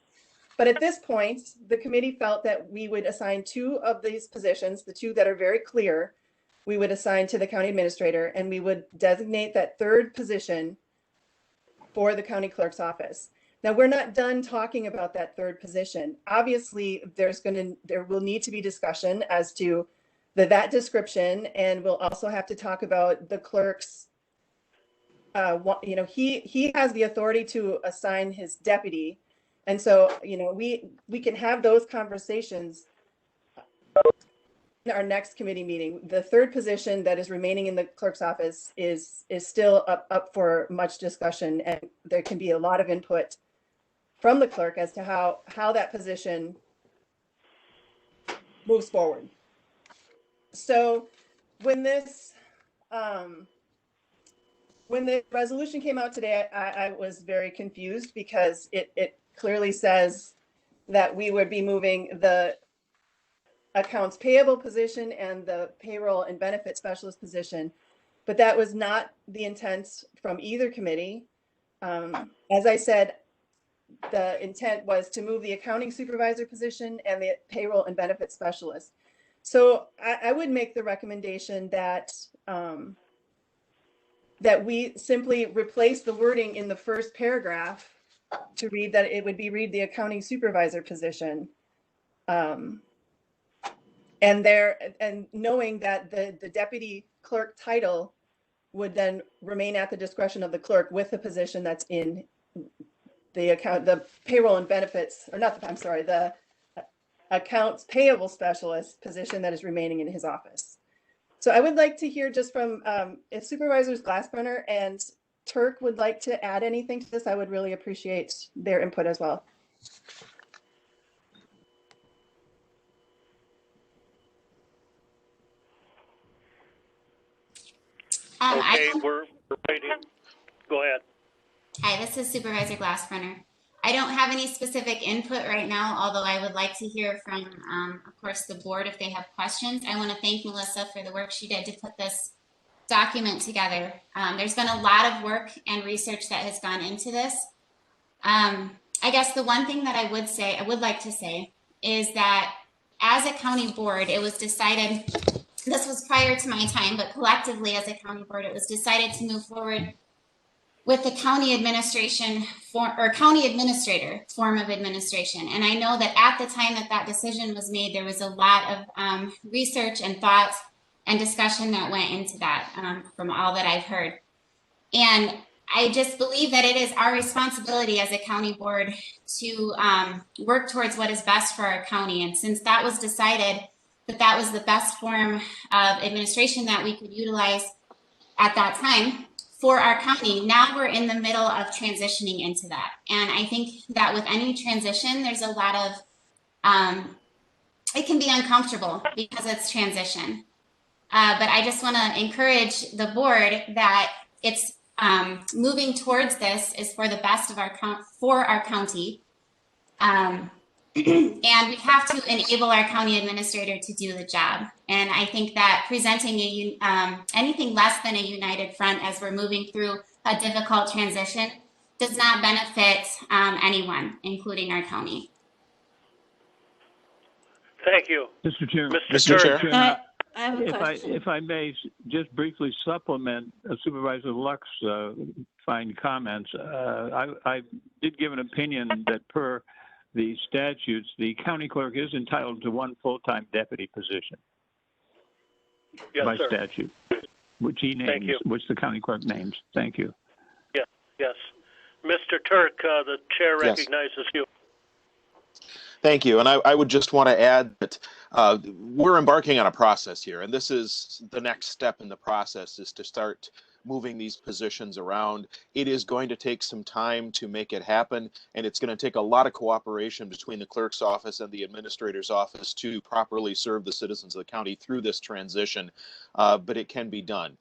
But at this point, the committee felt that we would assign 2 of these positions, the 2 that are very clear, we would assign to the county administrator, and we would designate that 3rd position for the county clerk's office. Now, we're not done talking about that 3rd position. Obviously, there will need to be discussion as to that description, and we'll also have to talk about the clerk's, he has the authority to assign his deputy. And so, we can have those conversations in our next committee meeting. The 3rd position that is remaining in the clerk's office is still up for much discussion, and there can be a lot of input from the clerk as to how that position moves forward. So when the resolution came out today, I was very confused because it clearly says that we would be moving the accounts payable position and the payroll and benefit specialist position, but that was not the intent from either committee. As I said, the intent was to move the accounting supervisor position and the payroll and benefit specialist. So I would make the recommendation that that we simply replace the wording in the first paragraph to read that it would be the accounting supervisor position. And knowing that the deputy clerk title would then remain at the discretion of the clerk with the position that's in the payroll and benefits, or not, I'm sorry, the accounts payable specialist position that is remaining in his office. So I would like to hear just from, if Supervisors Glassbrenner and Turk would like to add anything to this, I would really appreciate their input as well. Okay, we're waiting. Go ahead. Hi, this is Supervisor Glassbrenner. I don't have any specific input right now, although I would like to hear from, of course, the board if they have questions. I want to thank Melissa for the work she did to put this document together. There's been a lot of work and research that has gone into this. I guess the one thing that I would like to say is that as a county board, it was decided, this was prior to my time, but collectively as a county board, it was decided to move forward with the county administration county administrator form of administration. And I know that at the time that that decision was made, there was a lot of research and thought and discussion that went into that from all that I've heard. And I just believe that it is our responsibility as a county board to work towards what is best for our county. And since that was decided that that was the best form of administration that we could utilize at that time for our county, now we're in the middle of transitioning into that. And I think that with any transition, there's a lot of, it can be uncomfortable because it's transition. But I just want to encourage the board that it's moving towards this is for the best of our county. And we have to enable our county administrator to do the job. And I think that presenting anything less than a united front as we're moving through a difficult transition does not benefit anyone, including our county. Thank you. Mr. Chairman. Mr. Chair. I have a question. If I may just briefly supplement Supervisor Luck's fine comments, I did give an opinion that per the statutes, the county clerk is entitled to one full-time deputy position by statute, which he names, which the county clerk names. Thank you. Yes. Mr. Turk, the chair recognizes you. Thank you. And I would just want to add that we're embarking on a process here, and this is the next step in the process, is to start moving these positions around. It is going to take some time to make it happen, and it's going to take a lot of cooperation between the clerk's office and the administrator's office to properly serve the citizens of the county through this transition, but it can be done.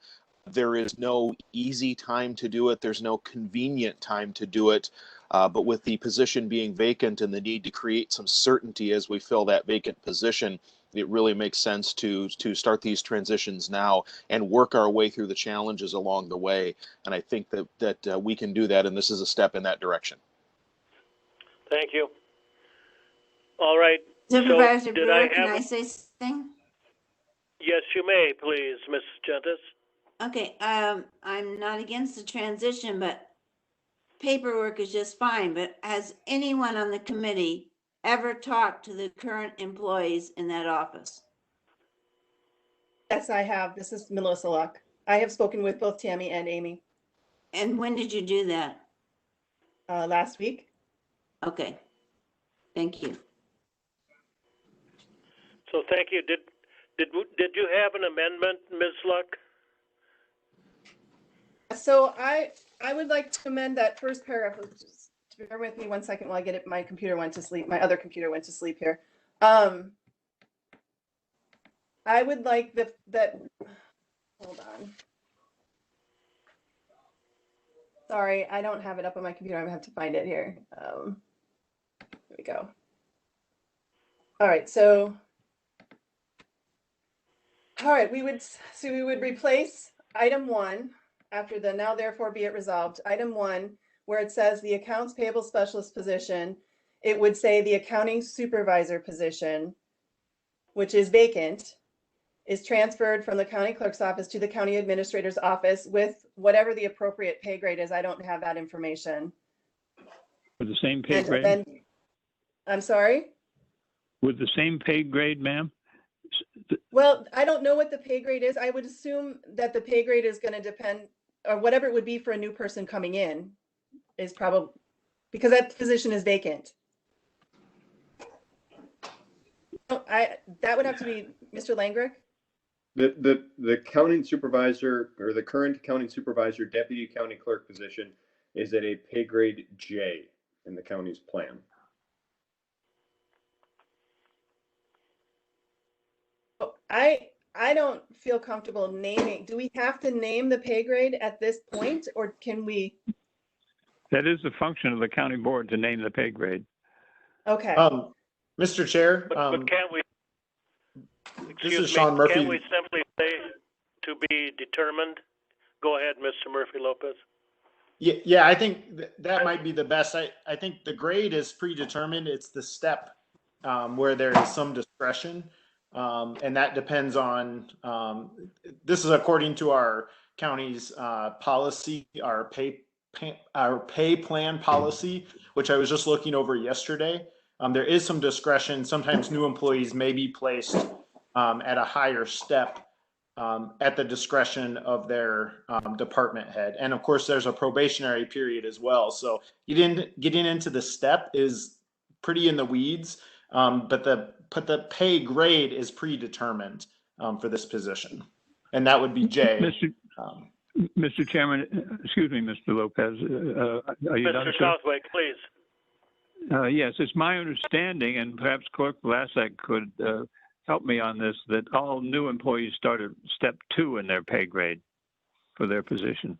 There is no easy time to do it. There's no convenient time to do it. But with the position being vacant and the need to create some certainty as we fill that vacant position, it really makes sense to start these transitions now and work our way through the challenges along the way. And I think that we can do that, and this is a step in that direction. Thank you. All right. Supervisor Brewer, can I say something? Yes, you may, please, Ms. Gentis. Okay, I'm not against the transition, but paperwork is just fine. But has anyone on the committee ever talked to the current employees in that office? Yes, I have. This is Melissa Luck. I have spoken with both Tammy and Amy. And when did you do that? Last week. Okay. Thank you. So thank you. Did you have an amendment, Ms. Luck? So I would like to amend that first paragraph. Just bear with me 1 second while I get it. My computer went to sleep. My other computer went to sleep here. I would like that. Hold on. Sorry, I don't have it up on my computer. I have to find it here. Here we go. All right. We would replace item 1 after the now therefore be it resolved. Item 1, where it says the accounts payable specialist position, it would say the accounting supervisor position, which is vacant, is transferred from the county clerk's office to the county administrator's office with whatever the appropriate pay grade is. I don't have that information. With the same pay grade? I'm sorry? With the same pay grade, ma'am? Well, I don't know what the pay grade is. I would assume that the pay grade is going to depend, or whatever it would be for a new person coming in is probably, because that position is vacant. That would have to be Mr. Langrick. The county supervisor, or the current county supervisor, deputy county clerk position is at a pay grade J in the county's plan. I don't feel comfortable naming. Do we have to name the pay grade at this point, or can we? That is the function of the county board to name the pay grade. Okay. Mr. Chair. But can't we, This excuse is Sean me, Murphy. can't we simply say to be determined? Go ahead, Mr. Murphy Lopez. Yeah, I think that might be the best. I think the grade is predetermined. It's the step where there is some discretion. And that depends on, this is according to our county's policy, our pay plan policy, which I was just looking over yesterday. There is some discretion. Sometimes new employees may be placed at a higher step at the discretion of their department head. And of course, there's a probationary period as well. So getting into the step is pretty in the weeds, but the pay grade is predetermined for this position. And that would be J. Mr. Chairman, excuse me, Mr. Lopez. Are you done, Mr. sir? Southwick, please. Yes, it's my understanding, and perhaps Clerk Vlasic could help me on this, that all new employees start at step 2 in their pay grade for their position.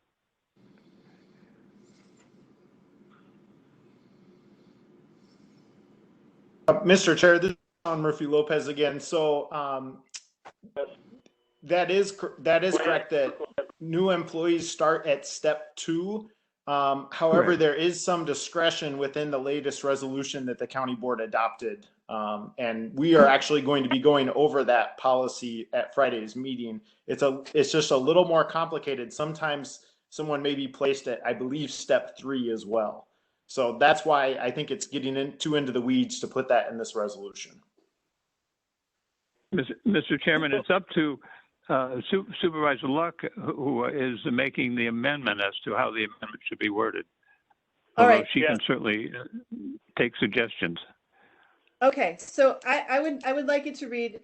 Mr. Chair, this is Sean Murphy Lopez again. So that is correct that new employees start at step 2. However, Right. there is some discretion within the latest resolution that the county board adopted. And we are actually going to be going over that policy at Friday's meeting. It's just a little more complicated. Sometimes someone may be placed at, I believe, step 3 as well. So that's why I think it's getting too into the weeds to put that in this resolution. Mr. Chairman, it's up to Supervisor Luck, who is making the amendment as to how the amendment should be worded. All Although right. she can certainly take suggestions. Okay, so I would like it to read,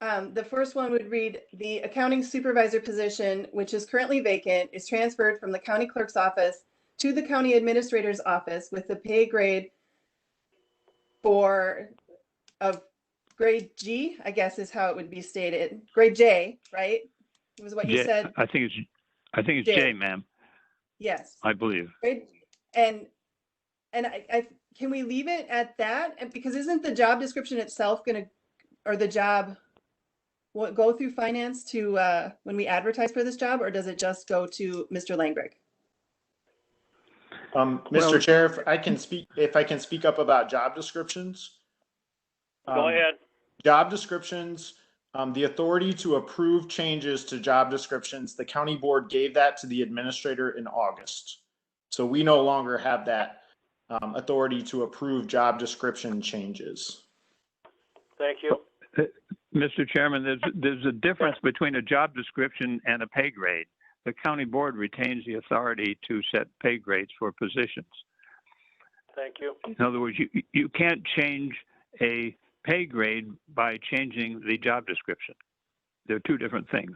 the first one would read, the accounting supervisor position, which is currently vacant, is transferred from the county clerk's office to the county administrator's office with the pay grade of grade G, I guess is how it would be stated. Grade J, right? It was what you said. I think it's J, ma'am. Yes. I believe. Right. And I can we leave it at that? And because isn't the job description itself or the job go through finance to when we advertise for this job, or does it just go to Mr. Langrick? Mr. Chair, if I can speak up about job descriptions. Go ahead. Job descriptions, the authority to approve changes to job descriptions, the county board gave that to the administrator in August. So we no longer have that authority to approve job description changes. Thank you. Mr. Chairman, there's a difference between a job description and a pay grade. The county board retains the authority to set pay grades for positions. Thank you. In other words, you can't change a pay grade by changing the job description. They're two different things.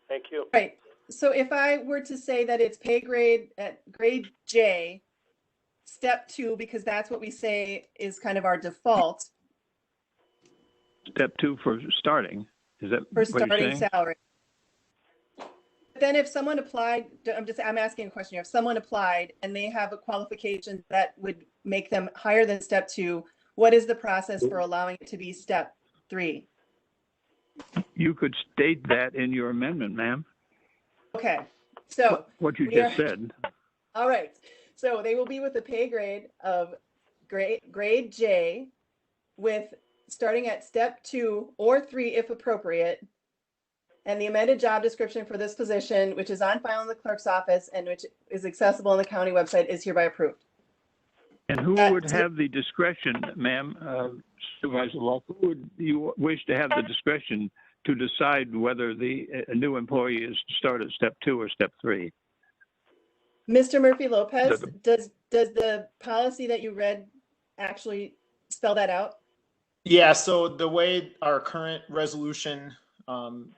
Thank you. Right. So if I were to say that it's pay grade at grade J, step 2, because that's what we say is kind of our default. Step 2 for starting. Is that for what you're starting saying? salary? Then if someone applied, I'm asking a question here. If someone applied and they have a qualification that would make them higher than step 2, what is the process for allowing it to be step 3? You could state that in your amendment, ma'am. Okay, so. What you just said. All right, so they will be with a pay grade of grade J with starting at step 2 or 3 if appropriate. And the amended job description for this position, which is on file in the clerk's office and which is accessible on the county website, is hereby approved. And who would have the discretion, ma'am, Supervisor Locke, who would you wish to have the discretion to decide whether a new employee is to start at step 2 or step 3? Mr. Murphy Lopez, does the policy that you read actually spell that out? Yeah, so the way our current resolution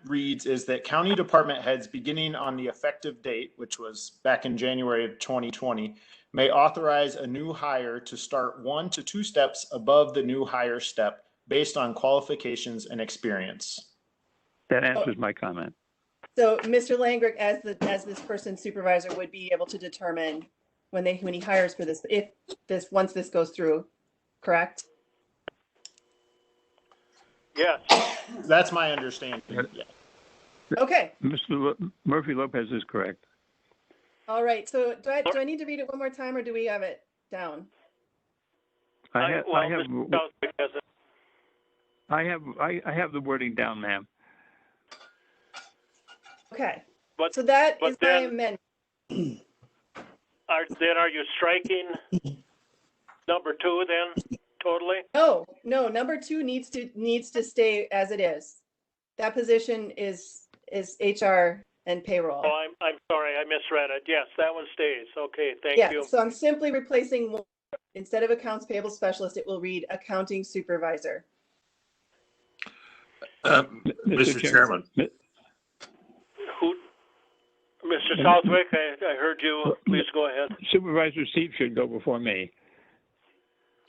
reads is that county department heads, beginning on the effective date, which was back in January of 2020, may authorize a new hire to start 1 to 2 steps above the new hire step based on qualifications and experience. That answers my comment. So Mr. Langrick, as this person's supervisor, would be able to determine when he hires for this, once this goes through, correct? Yes. That's my understanding. Yeah. Okay. Mr. Murphy Lopez is correct. All right. So do I need to read it one more time, or do we have it down? I have the wording down, ma'am. Okay. So that is my amendment. Are you striking number 2 then totally? No, number 2 needs to stay as it is. That position is HR and payroll. Oh, I'm sorry, I misread it. Yes, that one stays. Okay, thank you. So I'm simply replacing one. Instead of accounts payable specialist, it will read accounting supervisor. Mr. Chairman. Mr. Southwick, I heard you. Please go ahead. Supervisor Seep should go before me.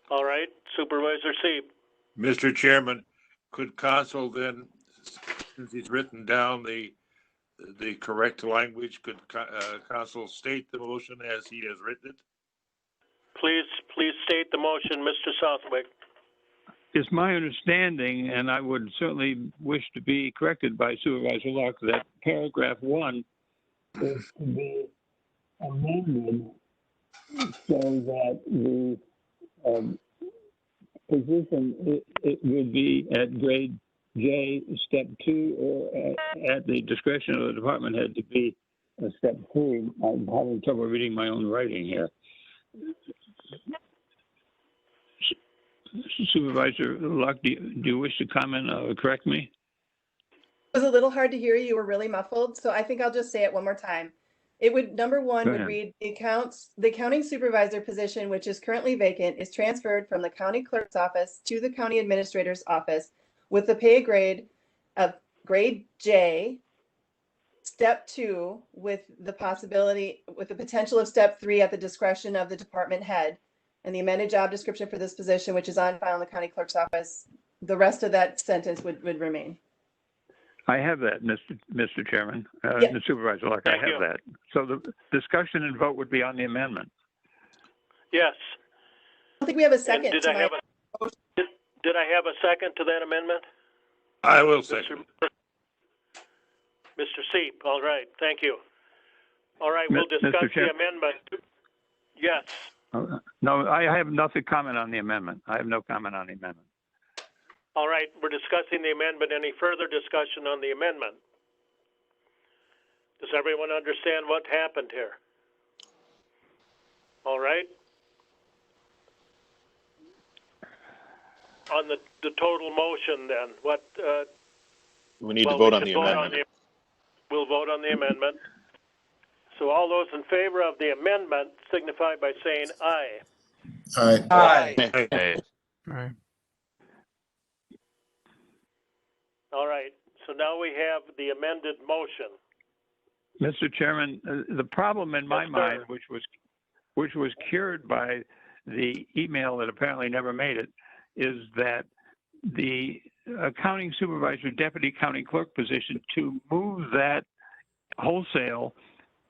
All right, Supervisor Seep. Mr. Chairman, could council then, since he's written down the correct language, could council state the motion as he has written it? Please state the motion, Mr. Southwick. It's my understanding, and I would certainly wish to be corrected by Supervisor Luck, that paragraph 1 is to be amended so that the position it would be at grade J, step 2, or at the discretion of the department head to be a step 3. I'm having trouble reading my own writing here. Supervisor Luck, do you wish to comment or correct me? It was a little hard to hear you. You were really muffled, so I think I'll just say it one more time. It would, number 1 would read the accounting supervisor position, which is currently vacant, is transferred from the county clerk's office to the county administrator's office with the pay grade of grade J, step 2, with the potential of step 3 at the discretion of the department head, and the amended job description for this position, which is on file in the county clerk's office. The rest of that sentence would remain. I have that, Mr. Chairman. The Supervisor Luck, I have that. So the discussion and vote would be on the amendment. Yes. I don't think we have a second. Did I have a second to that amendment? I will second. Mr. Seep, all right, thank you. All right, we'll discuss the amendment. Yes. No, I have nothing comment on the amendment. I have no comment on the amendment. All right, we're discussing the amendment. Any further discussion on the amendment? Does everyone understand what happened here? All right. On the total motion then, what? We need to vote on the amendment. We'll vote on the amendment. So all those in favor of the amendment signify by saying aye. Aye. Aye. Aye. Aye. All right, so now we have the amended motion. Mr. Chairman, the problem in my mind, which was cured by the email that apparently never made it, is that the accounting supervisor, deputy county clerk position, to move that wholesale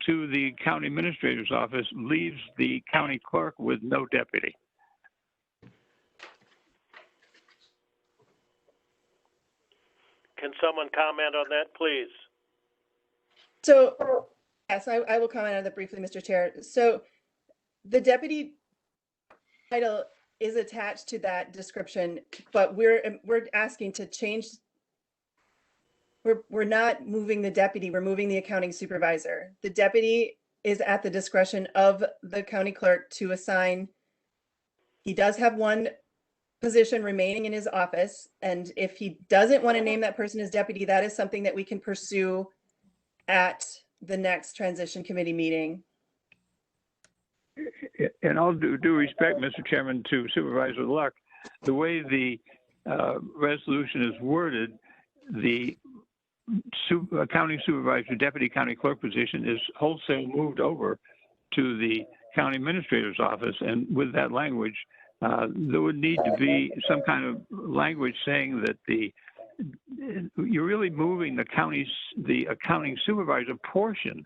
to the county administrator's office leaves the county clerk with no deputy. Can someone comment on that, please? So, yes, I will comment on that briefly, Mr. Chair. So the deputy title is attached to that description, but we're asking to change. We're not moving the deputy, we're moving the accounting supervisor. The deputy is at the discretion of the county clerk to assign. He does have one position remaining in his office, and if he doesn't want to name that person as deputy, that is something that we can pursue at the next transition committee meeting. in all due respect, Mr. Chairman, to Supervisor Luck, the way the resolution is worded, the county supervisor, deputy county clerk position is wholesale moved over to the county administrator's office. And with that language, there would need to be some kind of language saying that you're really moving the accounting supervisor portion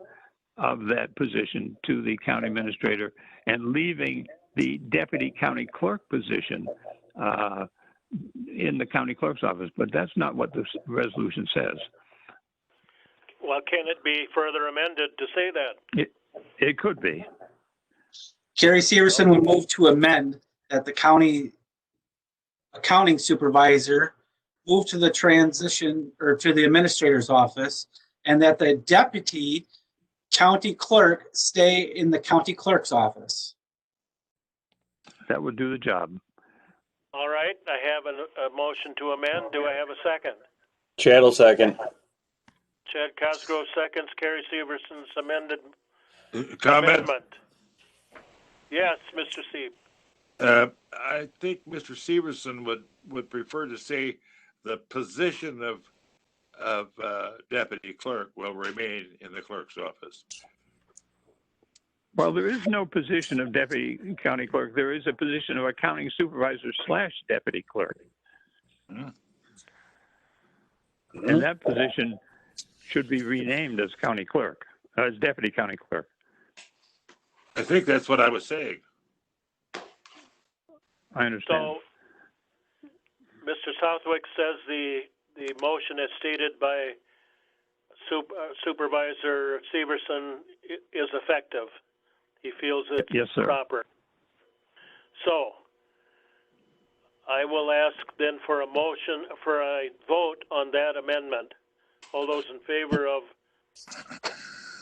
of that position to the county administrator and leaving the deputy county clerk position in the county clerk's office. But that's not what this resolution says. Well, can it be further amended to say that? It could be. Jerry Severson would move to amend that the county accounting supervisor move to the transition or to the administrator's office, and that the deputy county clerk stay in the county clerk's office. That would do the job. All right, I have a motion to amend. Do I have a second? Chad will second. Chad Cosgrove seconds Carrie Severson's amended Comment? amendment. Yes, Mr. Sieb. I think Mr. Severson would prefer to say the position of deputy clerk will remain in the clerk's office. Well, there is no position of deputy county clerk. There is a position of accounting supervisor / deputy clerk. And that position should be renamed as county clerk, as deputy county clerk. I think that's what I was saying. I understand. So, Mr. Southwick says the motion as stated by Supervisor Severson is effective. He feels it's yes, sir. proper. So, I will ask then for a motion, for a vote on that amendment. All those in favor of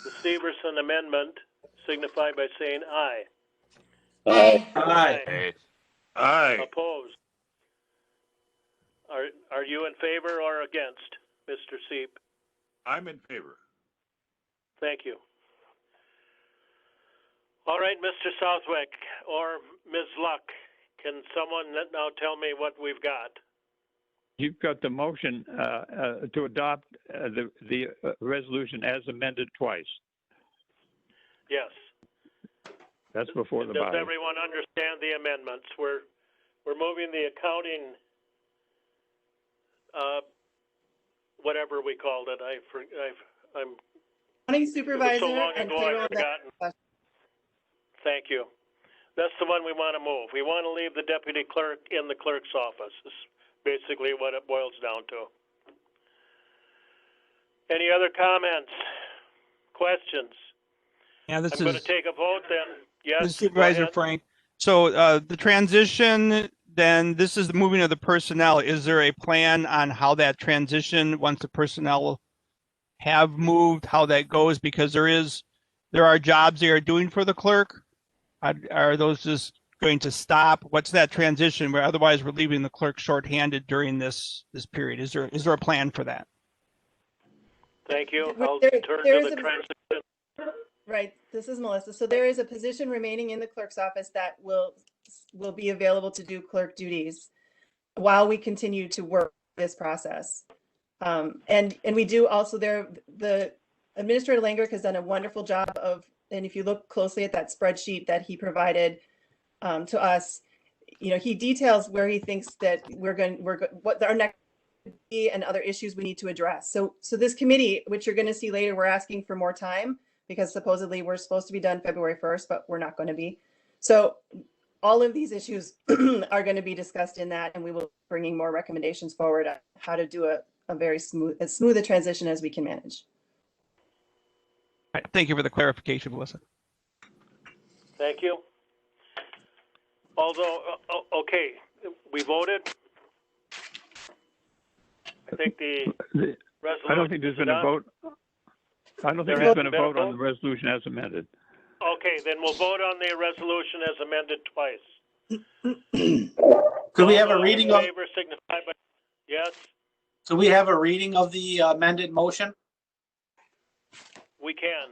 the Severson amendment signify by saying aye. Aye. Aye. Aye. Opposed? Are you in favor or against, Mr. Sieb? I'm in favor. Thank you. All right, Mr. Southwick or Ms. Luck, can someone now tell me what we've got? You've got the motion to adopt the resolution as amended twice. Yes. That's before the Does body. everyone understand the amendments? We're moving the accounting, whatever we called it. I'm County it was supervisor so long and ago payroll. I've forgotten. Thank you. That's the one we want to move. We want to leave the deputy clerk in the clerk's office. Is basically what it boils down to. Any other comments? Questions? Yeah, this I'm going to take a vote then. Yes, this is Supervisor Frank. So the transition, then this is the moving of the personnel. Is there a plan on how that transition, once the personnel have moved, how that goes? Because there are jobs they are doing for the clerk. Are those just going to stop? What's that transition where otherwise we're leaving the clerk shorthanded during this period? Is there a plan for that? Thank you. I'll turn to the transition. Right. This is Melissa. So there is a position remaining in the clerk's office that will be available to do clerk duties while we continue to work this process. And we do also the Administrator Langrick has done a wonderful job of, and if you look closely at that spreadsheet that he provided to us, he details where he thinks that what our next be and other issues we need to address. So this committee, which you're going to see later, we're asking for more time because supposedly we're supposed to be done February 1st, but we're not going to be. So all of these issues are going to be discussed in that, and we will be bringing more recommendations forward on how to do a very smooth a transition as we can manage. All right, thank you for the clarification, Melissa. Thank you. Although, okay, we voted. I think the resolution. I don't think there's been a vote. I don't think there's been a vote on the resolution as amended. Okay, then we'll vote on the resolution as amended twice. Could we have a reading of? Favor signify by yes. Could we have a reading of the amended motion? We can.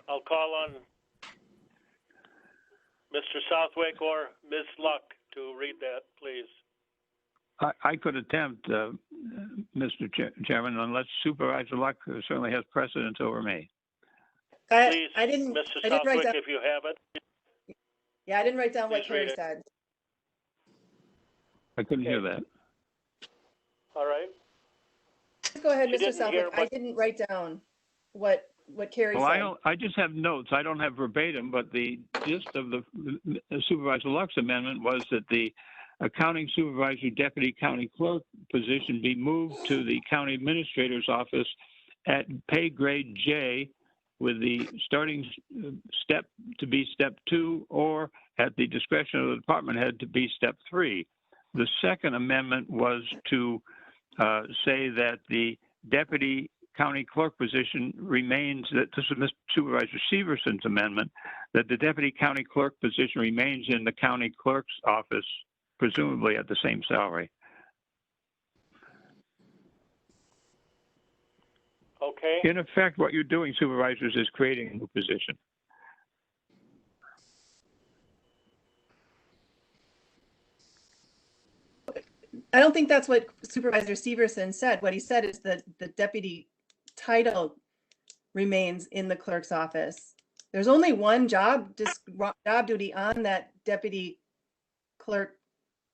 I'll call on Mr. Southwick or Ms. Luck to read that, please. I could attempt, Mr. Chairman, unless Supervisor Luck certainly has precedence over me. Please, I didn't Mr. write Southwick, down. if you have it. Yeah, I didn't write down what Please read Carrie it. said. I couldn't hear that. All right. Please go ahead, She Mr. didn't Southwick. hear I didn't write down what Carrie Well, said. I just have notes. I don't have verbatim, but the gist of the Supervisor Luck's amendment was that the accounting supervisor deputy county clerk position be moved to the county administrator's office at pay grade J, with the starting step to be step 2, or at the discretion of the department head to be step 3. The second amendment was to say that the deputy county clerk position remains, that this is Supervisor Severson's amendment, that the deputy county clerk position remains in the county clerk's office, presumably at the same salary. Okay. In effect, what you're doing, supervisors, is creating a new position. I don't think that's what Supervisor Severson said. What he said is that the deputy title remains in the clerk's office. There's only one job duty on that deputy clerk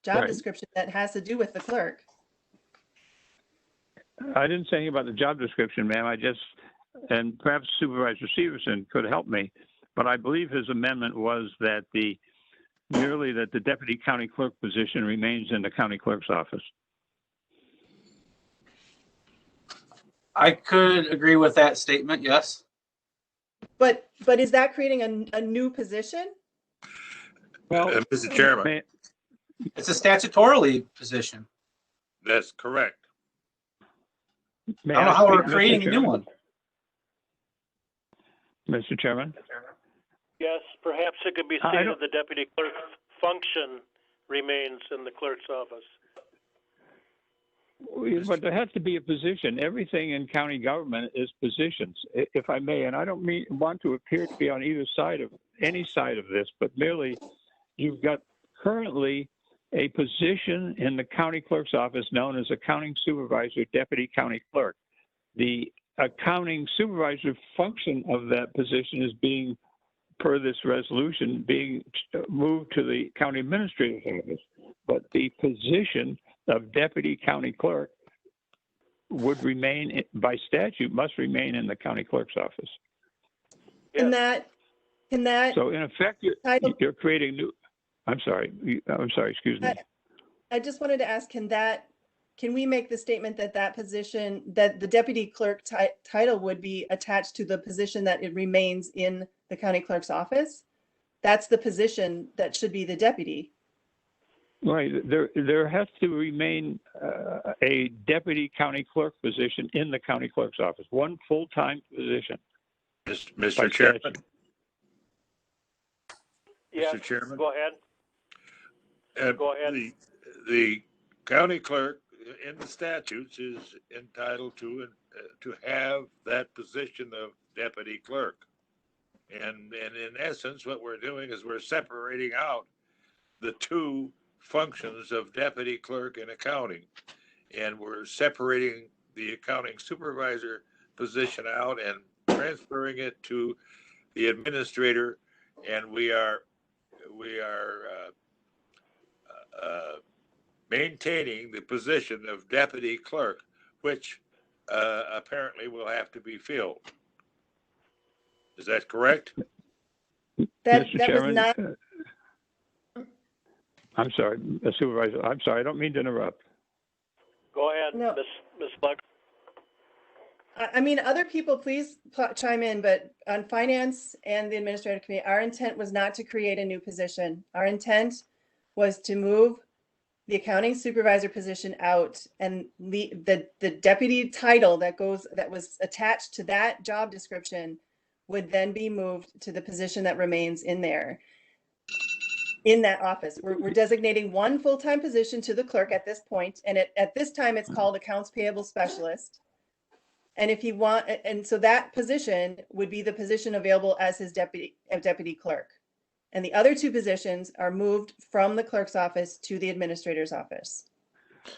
job Right. description that has to do with the clerk. I didn't say anything about the job description, ma'am. And perhaps Supervisor Severson could help me, but I believe his amendment was that merely that the deputy county clerk position remains in the county clerk's office. I could agree with that statement, yes. But is that creating a new position? Well, Mr. Chairman, It's a statutorily position. that's correct. I don't know how we're speak, creating a new one. Mr. Chairman? Yes, perhaps it could be I stated don't- the deputy clerk function remains in the clerk's office. But there has to be a position. Everything in county government is positions, if I may. And I don't want to appear to be on either side of any side of this, but merely you've got currently a position in the county clerk's office known as accounting supervisor, deputy county clerk. The accounting supervisor function of that position is being, per this resolution, being moved to the county administrator's office. But the position of deputy county clerk would remain, by statute, must remain in the county clerk's office. Can that So in effect, you're creating new, I'm sorry, excuse me. I just wanted to ask, can we make the statement that position, that the deputy clerk title would be attached to the position that it remains in the county clerk's office? That's the position that should be the deputy. Right. There has to remain a deputy county clerk position in the county clerk's office, one full-time position. Mr. Chairman. Yes, Mr. Chairman. go ahead. Go ahead. The county clerk in the statutes is entitled to have that position of deputy clerk. And in essence, what we're doing is we're separating out the two functions of deputy clerk in accounting. And we're separating the accounting supervisor position out and transferring it to the administrator. And we are maintaining the position of deputy clerk, which apparently will have to be filled. Is that correct? That Mr. was Chairman, not. I'm sorry, Supervisor. I'm sorry. I don't mean to interrupt. Go ahead, No. Ms. Luck. I mean, other people, please chime in, but on finance and the administrative committee, our intent was not to create a new position. Our intent was to move the accounting supervisor position out, and the deputy title that was attached to that job description would then be moved to the position that remains in there, in that office. We're designating one full-time position to the clerk at this point, and at this time it's called accounts payable specialist. And if you want, and so that position would be the position available as his deputy clerk. and the other two positions are moved from the clerk's office to the administrator's office.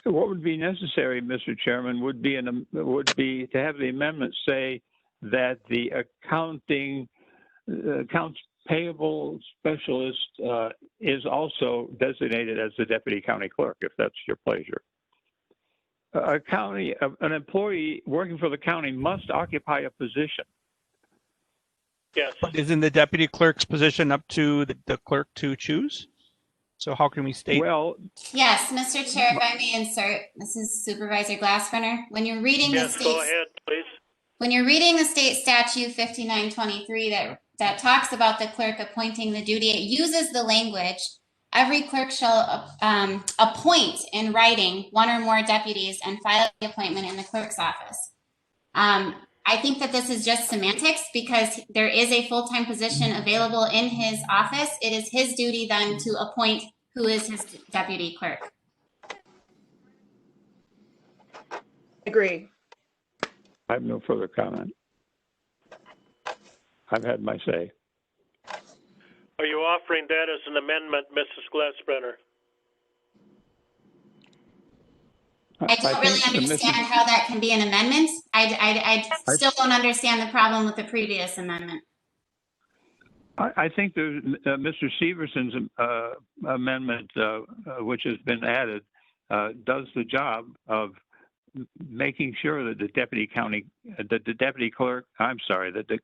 What would be necessary, Mr. Chairman, would be to have the amendment say that the accounts payable specialist is also designated as the deputy county clerk, if that's your pleasure. An employee working for the county must occupy a position. Yes. But isn't the deputy clerk's position up to the clerk to choose? So how can we state? Well, Yes, Mr. Chair, if I may insert, this is Supervisor Glassbrenner. When you're reading the Yes, state, go ahead, please. when you're reading the state statute 5923 that talks about the clerk appointing the duty, it uses the language, every clerk shall appoint in writing one or more deputies and file the appointment in the clerk's office. I think that this is just semantics because there is a full-time position available in his office. It is his duty then to appoint who is his deputy clerk. Agree. I have no further comment. I've had my say. Are you offering that as an amendment, Mrs. Glassbrenner? I don't really understand how that can be an amendment. I still don't understand the problem with the previous amendment. I think Mr. Severson's amendment, which has been added, does the job of making sure that the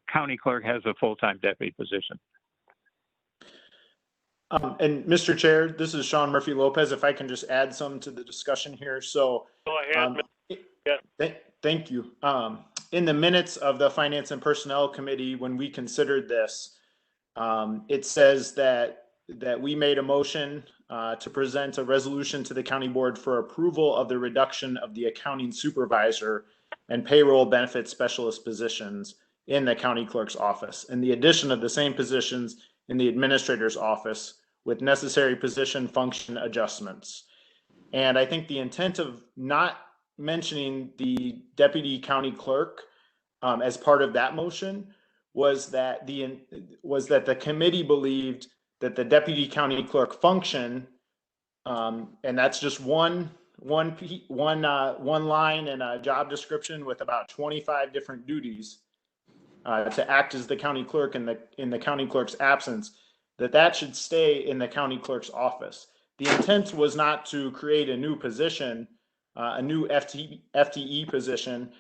county clerk has a full-time deputy position. And Mr. Chair, this is Sean Murphy Lopez. If I can just add some to the discussion here. So, go ahead. Thank you. In the minutes of the Finance and Personnel Committee, when we considered this, it says that we made a motion to present a resolution to the county board for approval of the reduction of the accounting supervisor and payroll benefit specialist positions in the county clerk's office, and the addition of the same positions in the administrator's office with necessary position function adjustments. And I think the intent of not mentioning the deputy county clerk as part of that motion was that the committee believed that the deputy county clerk function, and that's just one line in a job description with about 25 different duties to act as the county clerk in the county clerk's absence, that should stay in the county clerk's office. The intent was not to create a new position, a new FTE position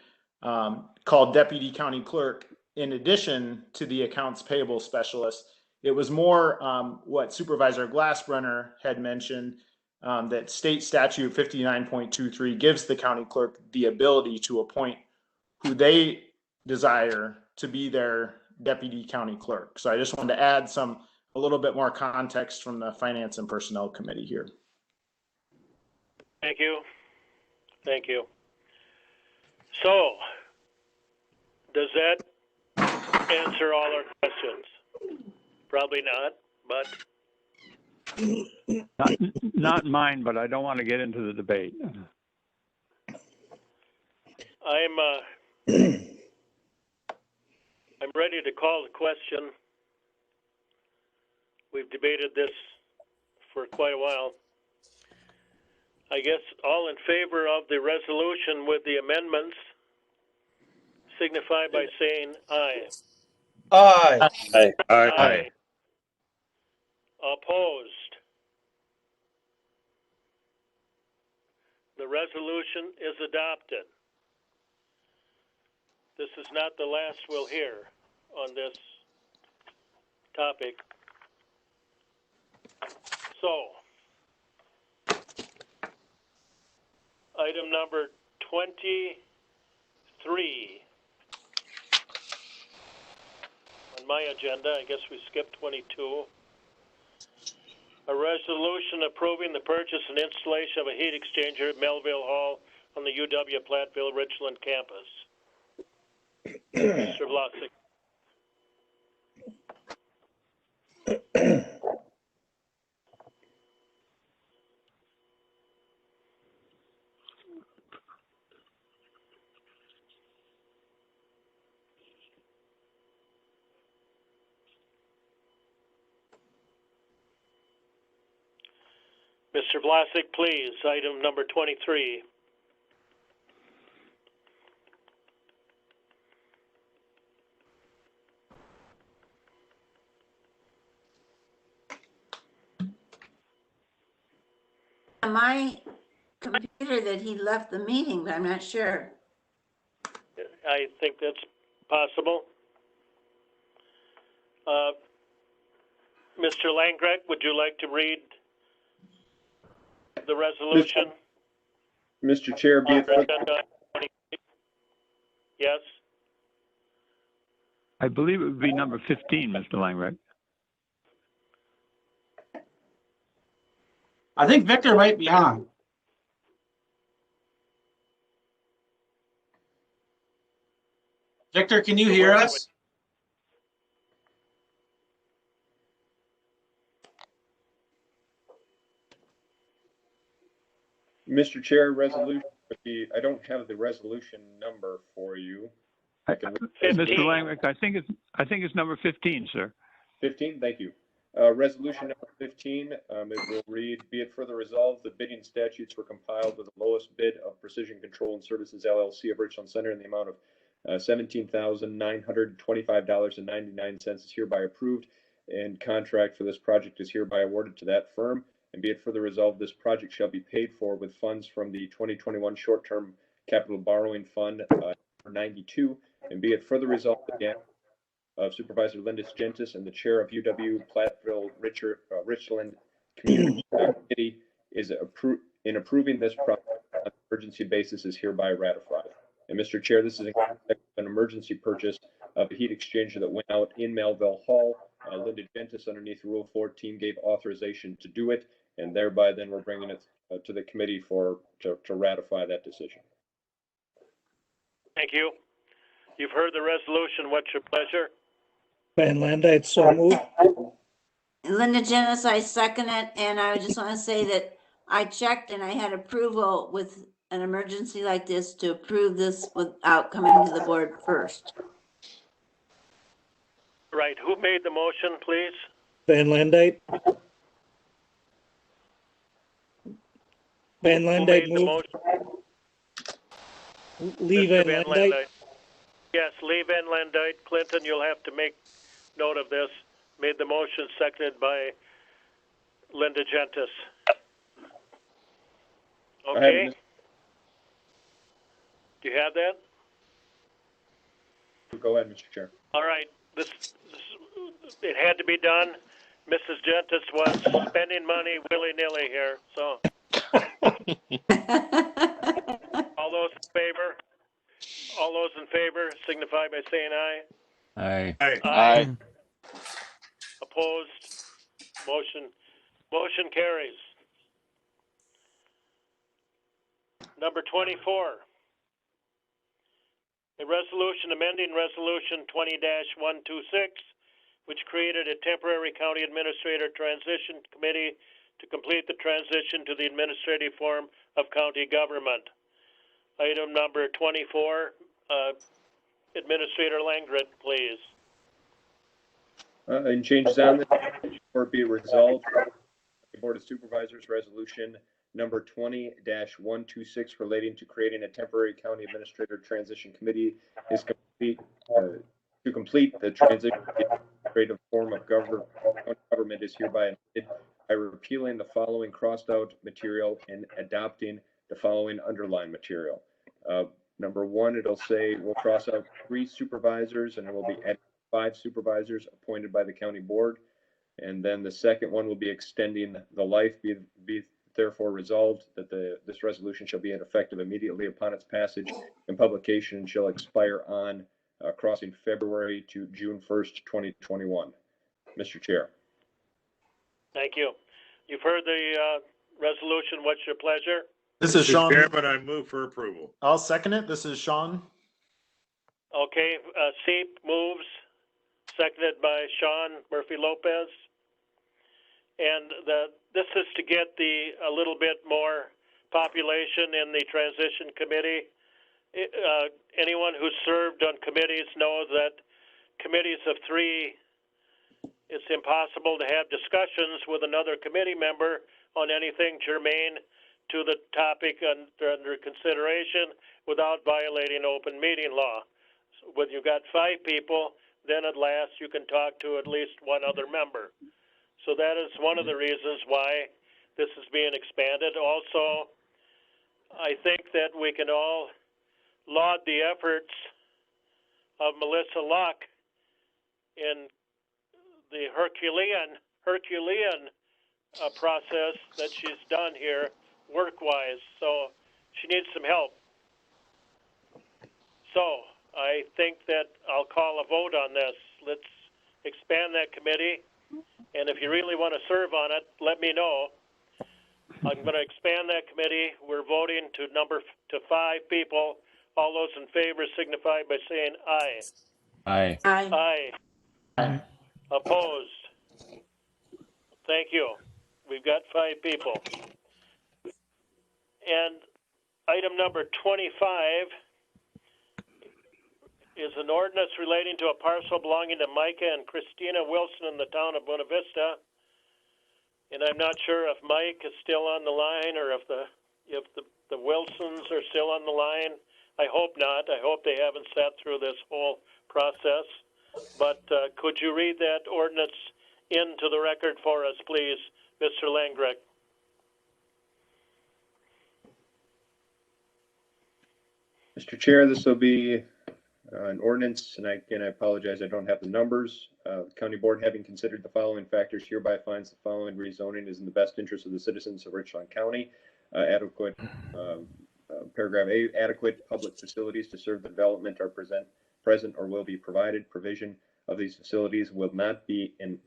called deputy county clerk in addition to the accounts payable specialist. It was more what Supervisor Glassbrenner had mentioned, that state statute 59.23 gives the county clerk the ability to appoint who they desire to be their deputy county clerk. So I just wanted to add a little bit more context from the Finance and Personnel Committee here. Thank you. Thank you. So, does that answer all our questions? Probably not, but not mine, but I don't want to get into the debate. I'm ready to call the question. We've debated this for quite a while. I guess all in favor of the resolution with the amendments signify by saying aye. Aye. Aye. Aye. Opposed? The resolution is adopted. This is not the last we'll hear on this topic. So, item number 23 on my agenda, I guess we skipped 22. A resolution approving the purchase and installation of a heat exchanger at Melville Hall on the UW Platteville Richland campus. Mr. Vlasic. Mr. Vlasic, please, item number 23. On my computer that he left the meeting, but I'm not sure. I think that's possible. Mr. Langreck, would you like to read the resolution? Mr. Chair, be it Yes. I believe it would be number 15, Mr. Langreck. I think Victor might be on. Victor, can you hear us? Mr. Chair, resolution. I don't have the resolution number for you. Mr. Langreck, I think it's number 15, sir. 15, thank you. Resolution number 15, it will read, be it further resolved, the bidding statutes were compiled with the lowest bid of Precision Control and Services LLC of Richland Center in the amount of $17,925.99 is hereby approved, and contract for this project is hereby awarded to that firm. And be it further resolved, this project shall be paid for with funds from the 2021 Short-Term Capital Borrowing Fund 92. And be it further resolved again of Supervisor Linda Gentis and the chair of UW Platteville Richland Community Committee is in approving this project on an emergency basis is hereby ratified. And Mr. Chair, this is an emergency purchase of a heat exchanger that went out in Melville Hall. Linda Gentis, underneath Rule 14, gave authorization to do it, and thereby then we're bringing it to the committee to ratify that decision. Thank you. You've heard the resolution. What's your pleasure? Van Landite, so moved. Linda Janice, I second it, and I just want to say that I checked and I had approval with an emergency like this to approve this without coming to the board first. Right. Who made the motion, please? Van Landite. Van Landite moved. Lee Van Landite. Yes, Lee Van Landite. Clinton, you'll have to make note of this. Made the motion, seconded by Linda Gentis. Okay. Do you have that? Go ahead, Mr. Chair. All right. It had to be done. Mrs. Gentis was spending money willy-nilly here, so. All those in favor signify by saying aye. Aye. Aye. Opposed? Motion carries. Number 24. A resolution amending Resolution 20-126, which created a temporary county administrator transition committee to complete the transition to the administrative form of county government. Item number 24, Administrator Langred, please. And changes on this, or be resolved, the Board of Supervisors Resolution number 20-126 relating to creating a temporary county administrator transition committee is complete to complete the transition to the administrative form of government is hereby amended by repealing the following crossed out material and adopting the following underlined material. Number one, it'll say we'll cross out 3 supervisors and it will be added 5 supervisors appointed by the county board. And then the second one will be extending the life, be therefore resolved that this resolution shall be effective immediately upon its passage and publication and shall expire on crossing February to June 1st, 2021. Mr. Chair. Thank you. You've heard the resolution. What's your pleasure? This is Sean. Chairman, I move for approval. I'll second it. This is Sean. Okay, Seep moves, seconded by Sean Murphy Lopez. And this is to get a little bit more population in the transition committee. Anyone who's served on committees knows that committees of 3 it's impossible to have discussions with another committee member on anything germane to the topic under consideration without violating open meeting law. So when you've got 5 people, then at last you can talk to at least one other member. So that is one of the reasons why this is being expanded. Also, I think that we can all laud the efforts of Melissa Luck in the Herculean process that she's done here work-wise. So she needs some help. So I think that I'll call a vote on this. Let's expand that committee. And if you really want to serve on it, let me know. I'm going to expand that committee. We're voting to 5 people. All those in favor signify by saying aye. Aye. Aye. Aye. Opposed? Thank you. We've got 5 people. And item number 25 is an ordinance relating to a parcel belonging to Micah and Christina Wilson in the town of Buena Vista. And I'm not sure if Mike is still on the line or if the Wilsons are still on the line. I hope not. I hope they haven't sat through this whole process. But could you read that ordinance into the record for us, please, Mr. Langreck? Mr. Chair, this will be an ordinance, and again, I apologize, I don't have the numbers. The County Board, having considered the following factors, hereby finds the following rezoning is in the best interest of the citizens of Richland County. Paragraph A, adequate public facilities to serve the development are present or will be provided. Provision of these facilities will not be an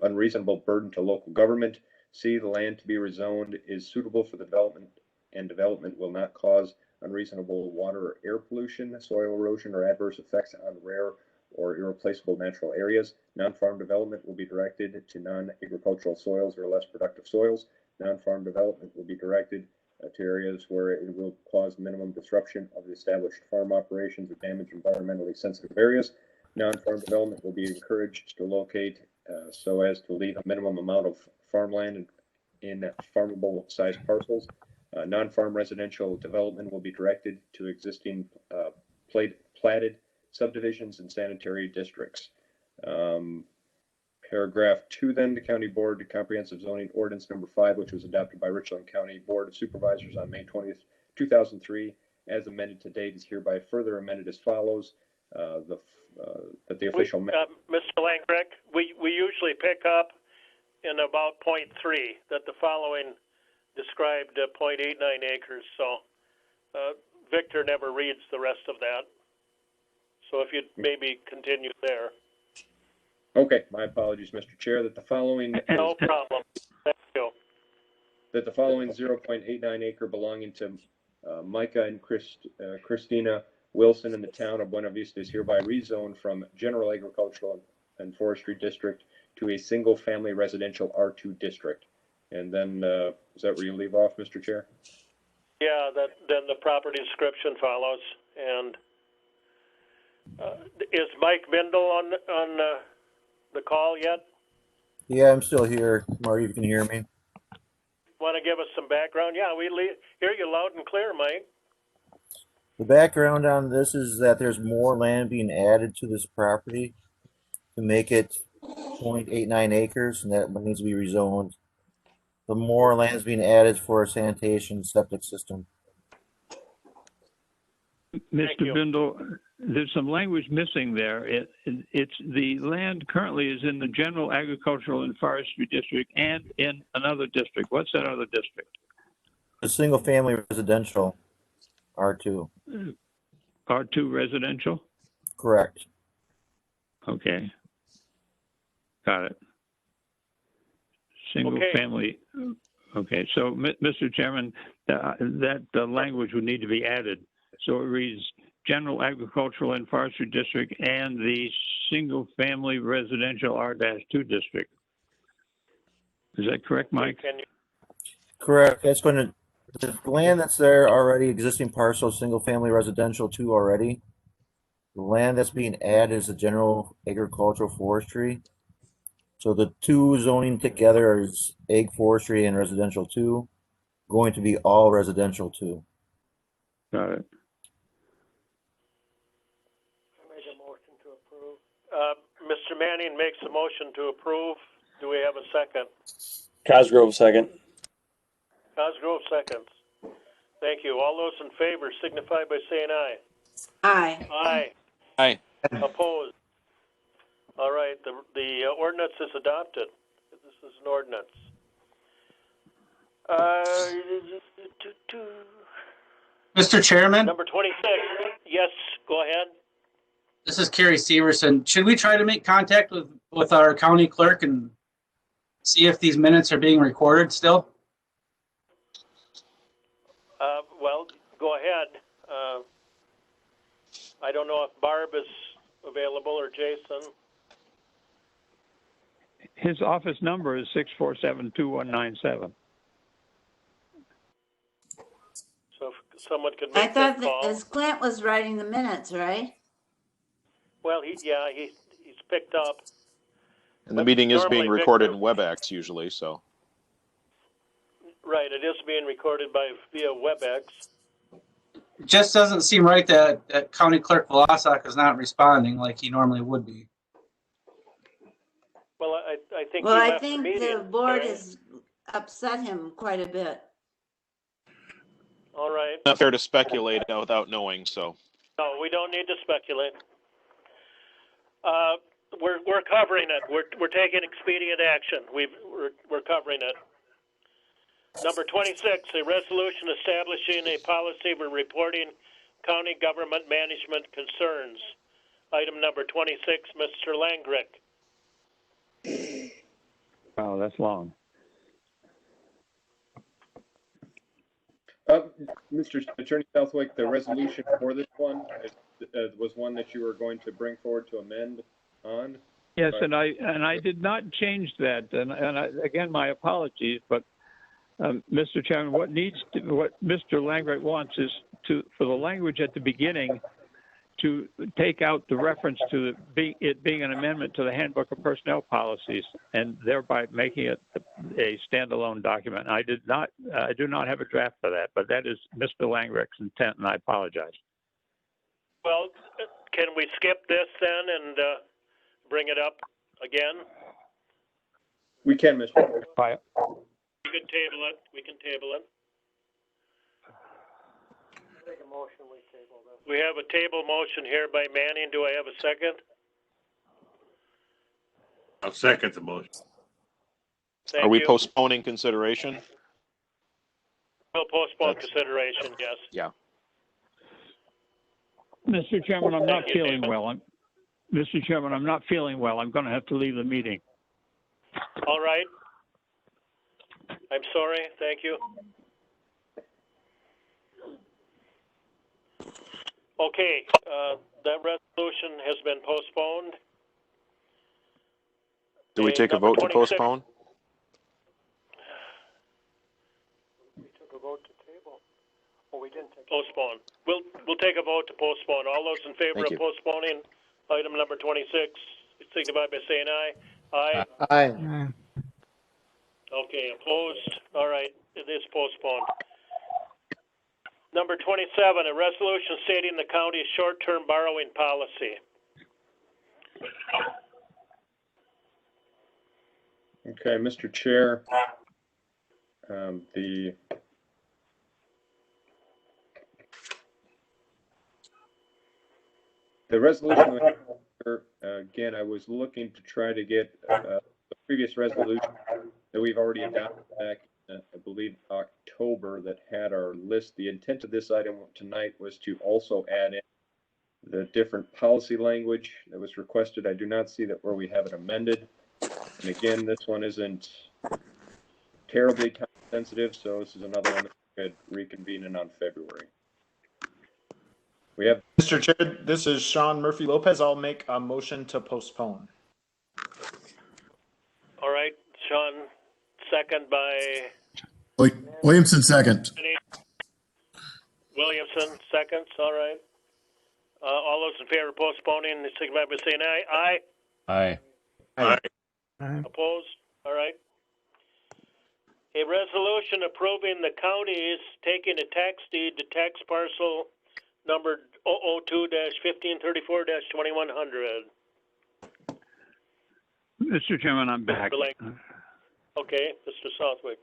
unreasonable burden to local government. C, the land to be rezoned is suitable for the development, and development will not cause unreasonable water or air pollution, soil erosion, or adverse effects on rare or irreplaceable natural areas. Non-farm development will be directed to non-agricultural soils or less productive soils. Non-farm development will be directed to areas where it will cause minimum disruption of the established farm operations or damage environmentally sensitive areas. Non-farm development will be encouraged to locate so as to leave a minimum amount of farmland in farmable sized parcels. Non-farm residential development will be directed to existing platted subdivisions and sanitary districts. Paragraph 2, then, the County Board Comprehensive Zoning Ordinance number 5, which was adopted by Richland County Board of Supervisors on May 20th, 2003, as amended to date, is hereby further amended as follows. That the official... Mr. Langreck, we usually pick up in about point 3 that the following described 0.89 acres. So Victor never reads the rest of that. So if you'd maybe continue there. Okay, my apologies, Mr. Chair, that the following... No problem. Thank you. That the following 0.89 acre belonging to Micah and Christina Wilson in the town of Buena Vista is hereby rezoned from general agricultural and forestry district to a single family residential R2 district. And then, is that where you leave off, Mr. Chair? Yeah, then the property description follows. And is Mike Bindle on the call yet? Yeah, I'm still here. Marty, you can hear me. Want to give us some background? Yeah, we hear you loud and clear, Mike. The background on this is that there's more land being added to this property to make it 0.89 acres, and that needs to be rezoned. The more land is being added for a sanitation septic system. Mr. Bindle, there's some language missing there. It's the land currently is in the general agricultural and forestry district and in another district. What's that other district? A single family residential, R2. R2 residential? Correct. Okay. Got it. Single family. Okay. So, Mr. Chairman, that language would need to be added. So it reads General Agricultural and Forestry District and the Single Family Residential R-2 District. Is that correct, Mike? Correct. That's going to, the land that's there already, existing parcel, single family residential 2 already. The land that's being added is the general agricultural forestry. So the two zoning together is ag forestry and residential 2, going to be all residential 2. Got it. Make a motion to approve. Mr. Manning makes a motion to approve. Do we have a second? Cosgrove second. Cosgrove seconds. Thank you. All those in favor signify by saying aye. Aye. Aye. Aye. Opposed? All right, the ordinance is adopted. This is an ordinance. Mr. Chairman, Number 26. Yes, go ahead. this is Kerry Severson. Should we try to make contact with our county clerk and see if these minutes are being recorded still? Well, go ahead. I don't know if Barb is available or Jason. His office number is 647-2197. So if someone could I make thought that that call. as Clint was writing the minutes, right? Well, he's picked up. And the But meeting is being normally recorded Victor- in WebEx usually, so. Right, it is being recorded via WebEx. It just doesn't seem right that County Clerk Vlasak is not responding like he normally would be. Well, I think Well, he I left the think meeting. the board Karen. has upset him quite a bit. All right. Not fair to speculate without knowing, so. No, we don't need to speculate. We're covering it. We're taking expedient action. We're covering it. Number 26, a resolution establishing a policy for reporting county government management concerns. Item number 26, Mr. Langrick. Wow, that's long. Mr. Attorney Southwick, the resolution for this one was one that you were going to bring forward to amend on? Yes, and I did not change that, again, my apologies, but Mr. Chairman, what Mr. Langright wants is for the language at the beginning to take out the reference to it being an amendment to the Handbook of Personnel Policies, and thereby making it a standalone document. I do not have a draft for that, but that is Mr. Langrick's intent, and I apologize. Well, can we skip this then and bring it up again? We can, Mr. Bye. We can table it. We can table it. Make a motion, we table this. We have a table motion here by Manning. Do I have a second? I'll second the motion. Thank Are we you. postponing consideration? We'll postpone consideration, yes. Yeah. Mr. Chairman, I'm not Thank you, feeling David. well. Mr. Chairman, I'm not feeling well. I'm going to have to leave the meeting. All right. I'm sorry. Thank you. Okay, that resolution has been postponed. Do we take a vote to 26. postpone? We took a vote to table. Oh, we didn't take postpone. We'll take a vote to postpone. All those in favor Thank of you. postponing item number 26, signify by saying aye. Aye. Aye. Okay, opposed? All right, it is postponed. Number 27, a resolution stating the county's short-term borrowing policy. Okay, Mr. Chair, the resolution, again, I was looking to try to get the previous resolution that we've already adopted back, I believe, October, that had our list. The intent of this item tonight was to also add in the different policy language that was requested. I do not see that where we have it amended. And again, this one isn't terribly time sensitive, so this is another one that we could reconvene in on February. We have Mr. Chair, this is Sean Murphy Lopez. I'll make a motion to postpone. All right, Sean, second by Williamson, second. Williamson, seconds. All right. All those in favor of postponing, signify by saying aye. Aye. Aye. Aye. Opposed? All right. A resolution approving the counties taking a tax deed to tax parcel number 002-1534-2100. Mr. Chairman, I'm back. Okay, Mr. Southwick.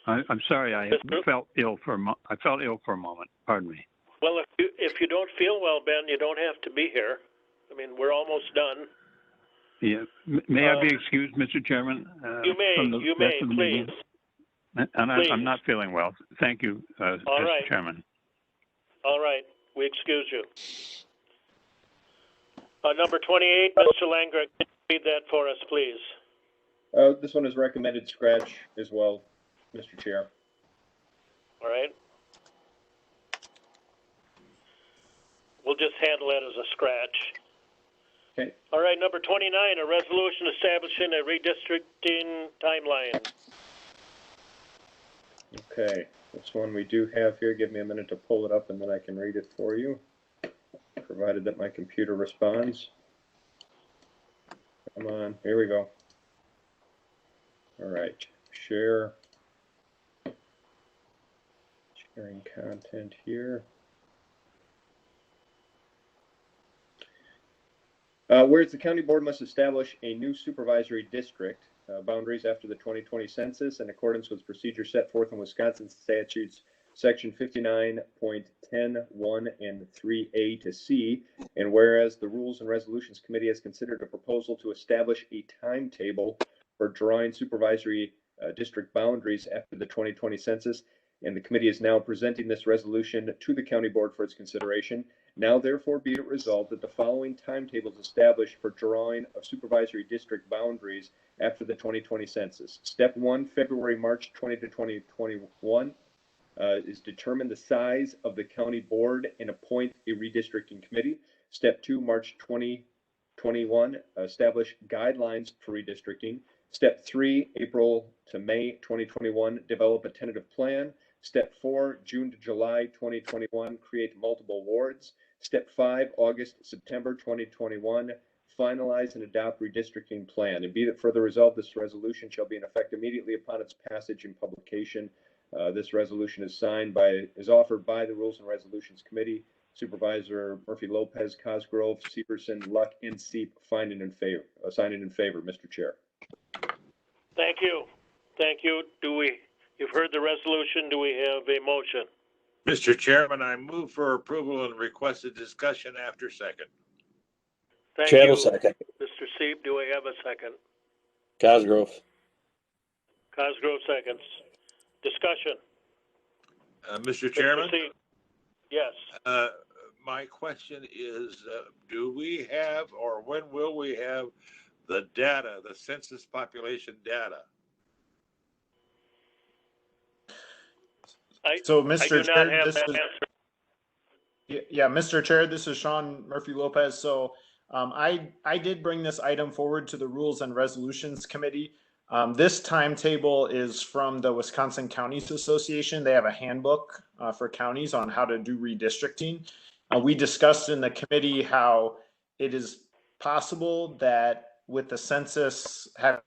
I'm sorry, I felt ill for I felt ill for a moment. Pardon me. Well, if you don't feel well, Ben, you don't have to be here. I mean, we're almost done. Yeah. May I be excused, Mr. Chairman? You may, please. And I'm not feeling well. Thank you, Mr. right. Chairman. All right, we excuse you. Number 28, Mr. Langer, can you read that for us, please? This one is recommended scratch as well, Mr. Chair. All right. We'll just handle it as a scratch. Okay. All right, number 29, a resolution establishing a redistricting timeline. Okay, this one we do have here. Give me a minute to pull it up and then I can read it for you, provided that my computer responds. Come on, here we go. All right, sharing content here. Whereas the county board must establish a new supervisory district boundaries after the 2020 census in accordance with procedures set forth in Wisconsin statutes section 59.10(1) and 3A to C, and whereas the Rules and Resolutions Committee has considered a proposal to establish a timetable for drawing supervisory district boundaries after the 2020 census, and the committee is now presenting this resolution to the county board for its consideration. Now therefore be it resolved that the following timetables established for drawing of supervisory district boundaries after the 2020 census. Step 1, February-March 20 to 2021 is determine the size of the county board and appoint a redistricting committee. Step 2, March 2021, establish guidelines for redistricting. Step 3, April to May 2021, develop a tentative plan. Step 4, June to July 2021, create multiple wards. Step 5, August-September 2021, finalize and adopt redistricting plan. And be it further resolved, this resolution shall be in effect immediately upon its passage and publication. This resolution is offered by the Rules and Resolutions Committee. Supervisor Murphy Lopez, Cosgrove, Severson, Luck, and Seep signing in favor, Mr. Chair. Thank you. Thank you. You've heard the resolution. Do we have a motion? Mr. Chairman, I move for approval and request a discussion after second. Thank Chad you. will second. Mr. Seep, do we have a second? Cosgrove. Cosgrove seconds. Discussion. Mr. Chairman? Mr. Seep. Yes. My question is, do we have, or when will we have the data, the census population data? So, I do Mr. not Chair, have this that is, answer. yeah, Mr. Chair, this is Sean Murphy Lopez. So, I did bring this item forward to the Rules and Resolutions Committee. This timetable is from the Wisconsin Counties Association. They have a handbook for counties on how to do redistricting. We discussed in the committee how it is possible that with the census have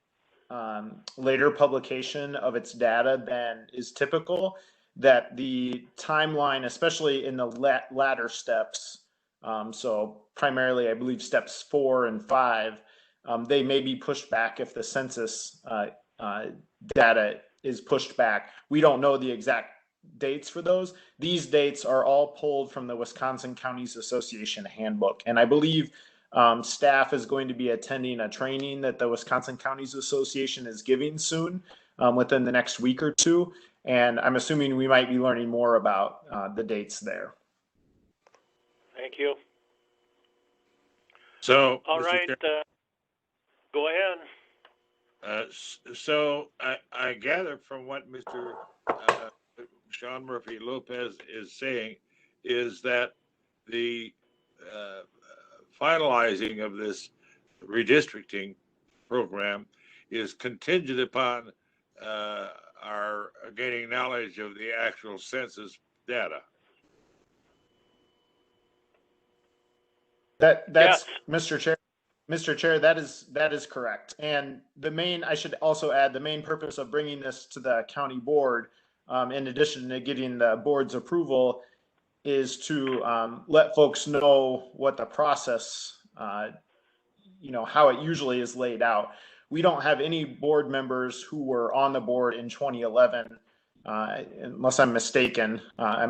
later publication of its data than is typical, that the timeline, especially in the latter steps, so primarily I believe steps 4 and 5, they may be pushed back if the census data is pushed back. We don't know the exact dates for those. These dates are all pulled from the Wisconsin Counties Association handbook. And I believe staff is going to be attending a training that the Wisconsin Counties Association is giving soon, within the next week or two. And I'm assuming we might be learning more about the dates there. Thank you. So, all Mr. right, go ahead. So I gather from what Mr. Sean Murphy Lopez is saying is that the finalizing of this redistricting program is contingent upon our gaining knowledge of the actual census data. That's yes. Mr. Chair. Mr. Chair, that is correct. And I should also add, the main purpose of bringing this to the county board, in addition to getting the board's approval, is to let folks know what the process, how it usually is laid out. We don't have any board members who were on the board in 2011, unless I'm mistaken. I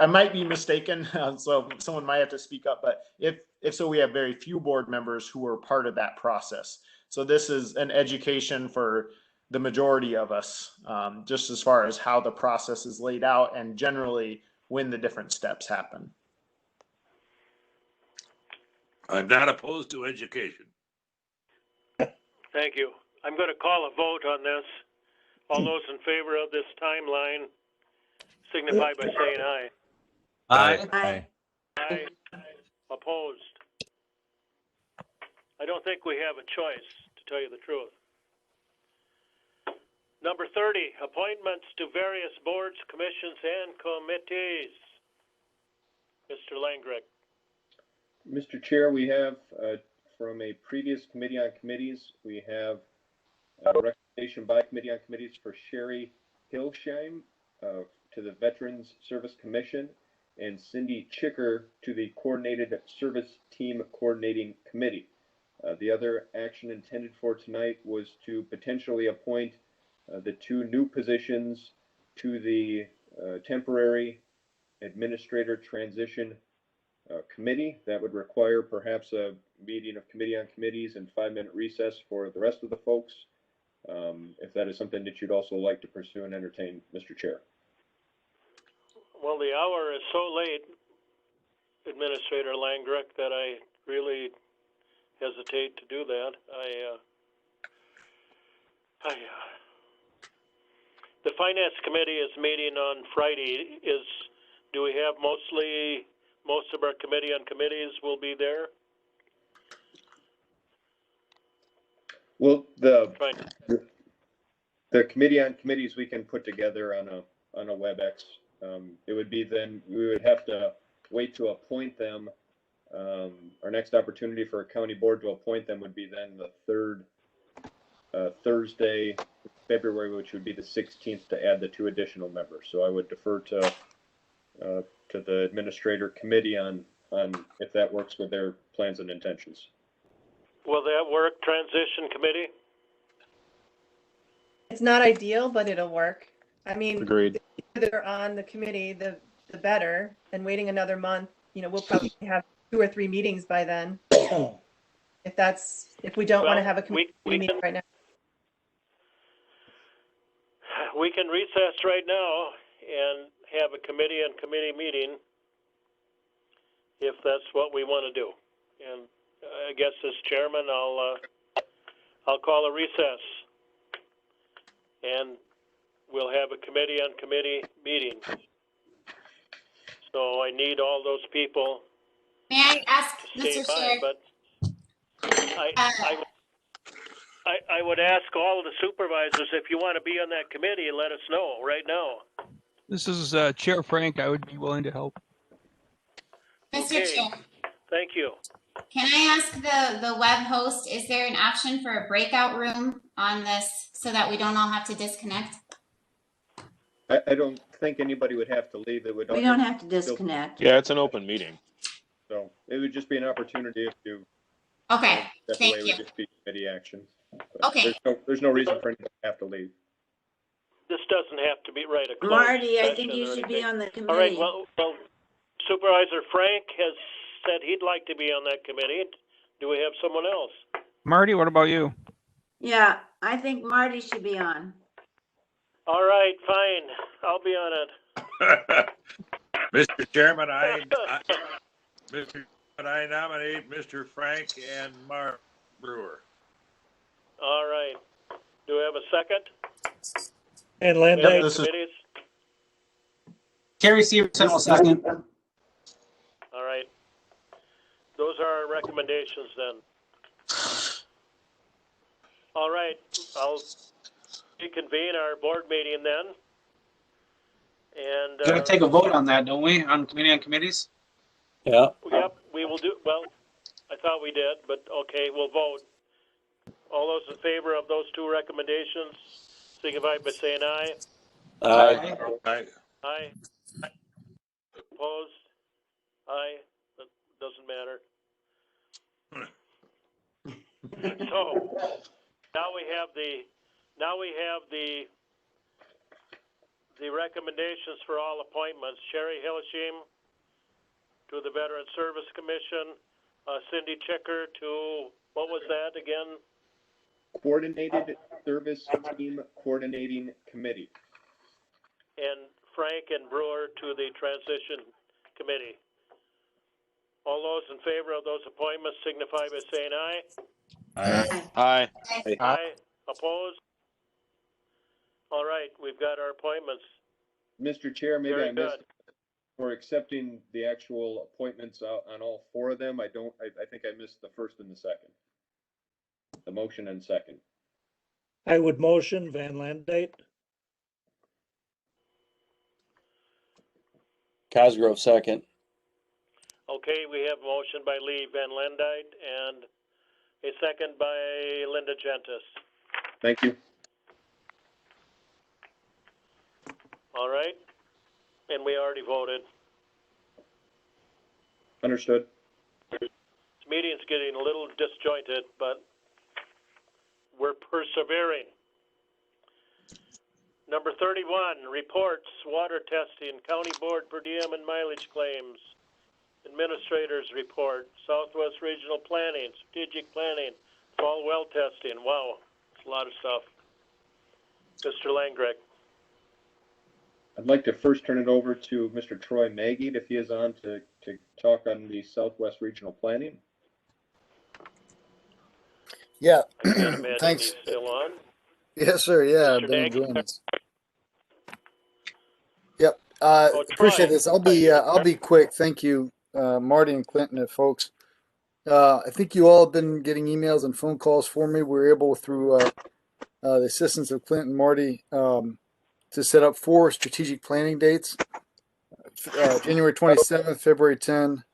might be mistaken, so someone might have to speak up. But if so, we have very few board members who were part of that process. So this is an education for the majority of us, just as far as how the process is laid out and generally when the different steps happen. I'm not opposed to education. Thank you. I'm going to call a vote on this. All those in favor of this timeline signify by saying aye. Aye. Aye. Aye. Opposed? I don't think we have a choice, to tell you the truth. Number 30, appointments to various boards, commissions, and committees. Mr. Langrick. Mr. Chair, we have from a previous committee on committees, we have a recommendation by committee on committees for Sherry Hilsheim to the Veterans Service Commission and Cindy Chicker to the Coordinated Service Team Coordinating Committee. The other action intended for tonight was to potentially appoint the two new positions to the temporary administrator transition committee. That would require perhaps a meeting of committee on committees and 5-minute recess for the rest of the folks. If that is something that you'd also like to pursue and entertain, Mr. Chair. Well, the hour is so late, Administrator Langrick, that I really hesitate to do that. The Finance Committee is meeting on Friday. Do we have most of our committee on committees will be there? Well, the committee on committees we can put together on a WebEx. It would be then we would have to wait to appoint them. Our next opportunity for a county board to appoint them would be then the third Thursday, February, which would be the 16th, to add the 2 additional members. So I would defer to the administrator committee on if that works with their plans and intentions. Will that work, transition committee? It's not ideal, but it'll work. I mean, agreed. The further on the committee, the better. And waiting another month, we'll probably have 2 or 3 meetings by then. If we don't want to have a committee meeting right now. We can recess right now and have a committee and committee meeting if that's what we want to do. And I guess as chairman, I'll call a recess and we'll have a committee on committee meeting. So I need all those people. May I ask, to Mr. stay Chair? by, but I would ask all the supervisors, if you want to be on that committee, let us know right now. This is Chair Frank. I would be willing to help. Mr. Okay. Chair, Thank you. can I ask the web host, is there an option for a breakout room on this so that we don't all have to disconnect? I don't think anybody would have to leave. We don't have to disconnect. Yeah, it's an open meeting. So it would just be an opportunity if you. Okay, That thank way you. would just be committee action. Okay. There's no reason for anyone to have to leave. This doesn't have to be right. A closed Marty, I session think you or should be anything. on the All right. committee. Well, Supervisor Frank has said he'd like to be on that committee. Do we have someone else? Marty, what about you? Yeah, I think Marty should be on. All right, fine. I'll be on it. Mr. Chairman, I nominate Mr. Frank and Mark Brewer. All right. Do we have a second? And We have Landite. the committees? Terry Severson will second. All right. Those are our recommendations then. All right. I'll reconvene our board meeting then. And We're gonna take a vote on that, don't we? On committee on committees? Yeah. Yep, we will do. Well, I thought we did, but okay, we'll vote. All those in favor of those two recommendations, signify by saying aye. Aye. Aye. Aye. Opposed? Aye. That doesn't matter. So now we have the recommendations for all appointments. Sherry Hillesham to the Veteran Service Commission, Cindy Chicker to, what was that again? Coordinated Service Team Coordinating Committee. And Frank and Brewer to the Transition Committee. All those in favor of those appointments signify by saying aye. Aye. Aye. Opposed? All right, we've got our appointments. Mr. Chair, maybe Very I missed, good. for accepting the actual appointments on all four of them. I think I missed the first and the second. The motion and second. I would motion Van Landite. Cosgrove, second. Okay, we have a motion by Lee Van Lendite and a second by Linda Gentis. Thank you. All right, and we already voted. Understood. This meeting's getting a little disjointed, but we're persevering. Number 31, reports, water testing, county board per diem and mileage claims, administrator's report, Southwest Regional Planning, strategic planning, fall well testing. Wow, it's a lot of stuff. Mr. Langreck. I'd like to first turn it over to Mr. Troy Magid if he is on to talk on the Southwest Regional Planning. Yeah, I can't imagine thanks. he's still on. Yes, sir. Yeah, I've Mr. been Nagy? enjoying this. Yep. Oh, Appreciate Troy. this. I'll be quick. Thank you, Marty and Clinton and folks. I think you all have been getting emails and phone calls for me. We were able through the assistance of Clinton and Marty to set up 4 strategic planning dates: January 27th, February 10,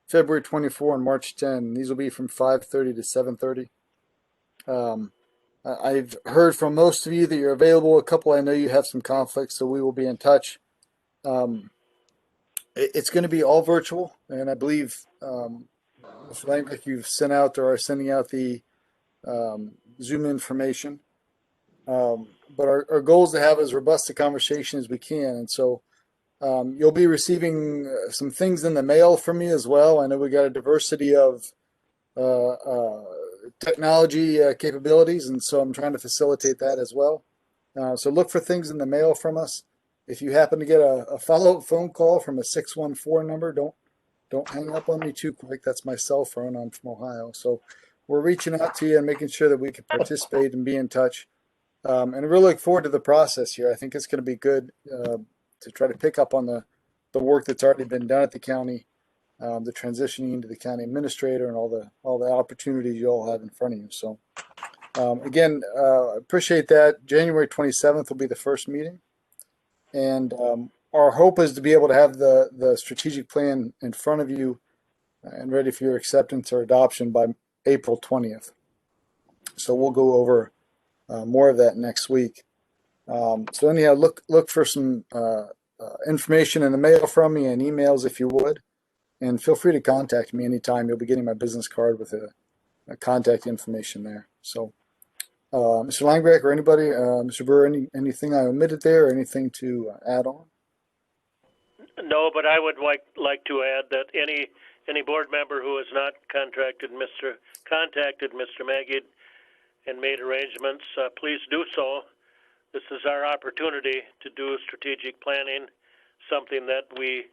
February 24, and March 10. These will be from 5:30 to 7:30. I've heard from most of you that you're available. A couple I know you have some conflicts, so we will be in touch. It's going to be all virtual, and I believe Mr. Langbeck, you've sent out or are sending out the Zoom information. But our goal is to have as robust a conversation as we can, and so you'll be receiving some things in the mail from me as well. I know we got a diversity of technology capabilities, and so I'm trying to facilitate that as well. So look for things in the mail from us. If you happen to get a follow-up phone call from a 614 number, don't hang up on me too quick. That's my cell phone. I'm from Ohio. So we're reaching out to you and making sure that we can participate and be in touch. And I really look forward to the process here. I think it's going to be good to try to pick up on the work that's already been done at the county, the transitioning into the county administrator, and all the opportunities you all have in front of you. So again, appreciate that. January 27th will be the first meeting. And our hope is to be able to have the strategic plan in front of you and ready for your acceptance or adoption by April 20th. So we'll go over more of that next week. So anyhow, look for some information in the mail from me and emails if you would. And feel free to contact me anytime. You'll be getting my business card with a contact information there. So Mr. Langbeck or anybody, Mr. Brewer, anything I omitted there or anything to add on? No, but I would like to add that any board member who has not contacted Mr. Magid and made arrangements, please do so. This is our opportunity to do strategic planning, something that we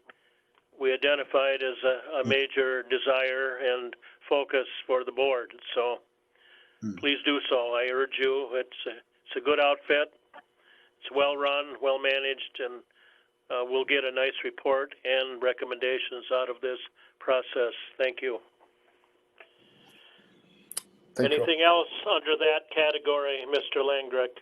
identified as a major desire and focus for the board. So please do so. I urge you. It's a good outfit. It's well run, well managed, and we'll get a nice report and recommendations out of this process. Thank you. Anything else under that category, Mr. Langdrecht?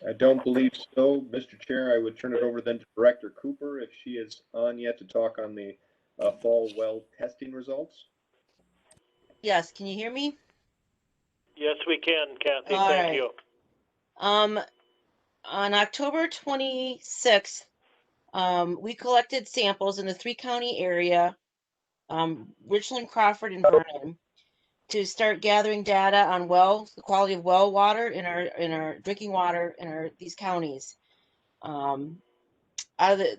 I don't believe so. Mr. Chair, I would turn it over then to Director Cooper if she is on yet to talk on the fall well testing results. Yes, can you hear me? Yes, we can, Kathy. All Thank right. you. On October 26th, we collected samples in the 3-county area, Richland, Crawford, and Vernon, to start gathering data on the quality of well water in our drinking water in these counties. There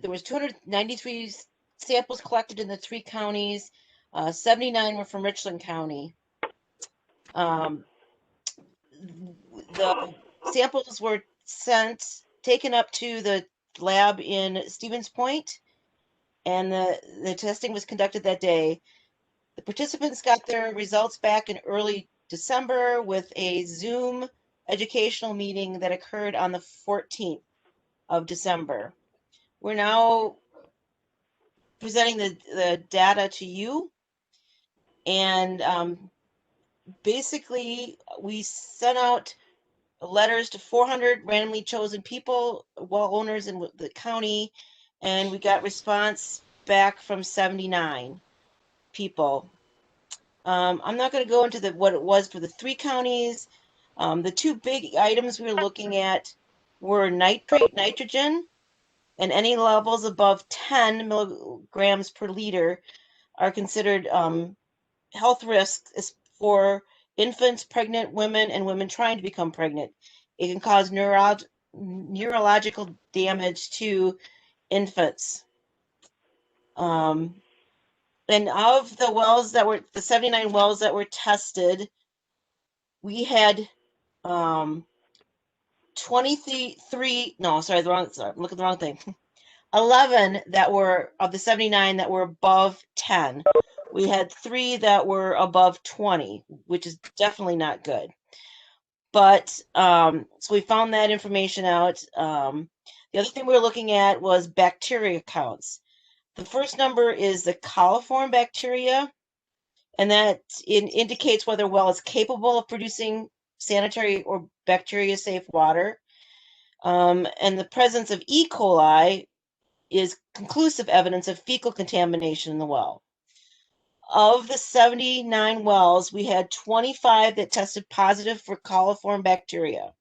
was 293 samples collected in the 3 counties. 79 were from Richland County. The samples were taken up to the lab in Stevens Point, and the testing was conducted that day. The participants got their results back in early December with a Zoom educational meeting that occurred on the 14th of December. We're now presenting the data to you, and basically we sent out letters to 400 randomly chosen people, well owners in the county, and we got response back from 79 people. I'm not going to go into what it was for the 3 counties. The 2 big items we were looking at were nitrate, nitrogen, and any levels above 10 milligrams per liter are considered health risks for infants, pregnant women, and women trying to become pregnant. It can cause neurological damage to infants. And of the 79 wells that were tested, we had 23, no, sorry, I'm looking at the wrong thing. 11 that were, of the 79 that were above 10. We had 3 that were above 20, which is definitely not good. But so we found that information out. The other thing we were looking at was bacteria counts. The first number is the coliform bacteria, and that indicates whether a well is capable of producing sanitary or bacteria safe water. And the presence of E. coli is conclusive evidence of fecal contamination in the well. Of the 79 wells, we had 25 that tested positive for coliform bacteria.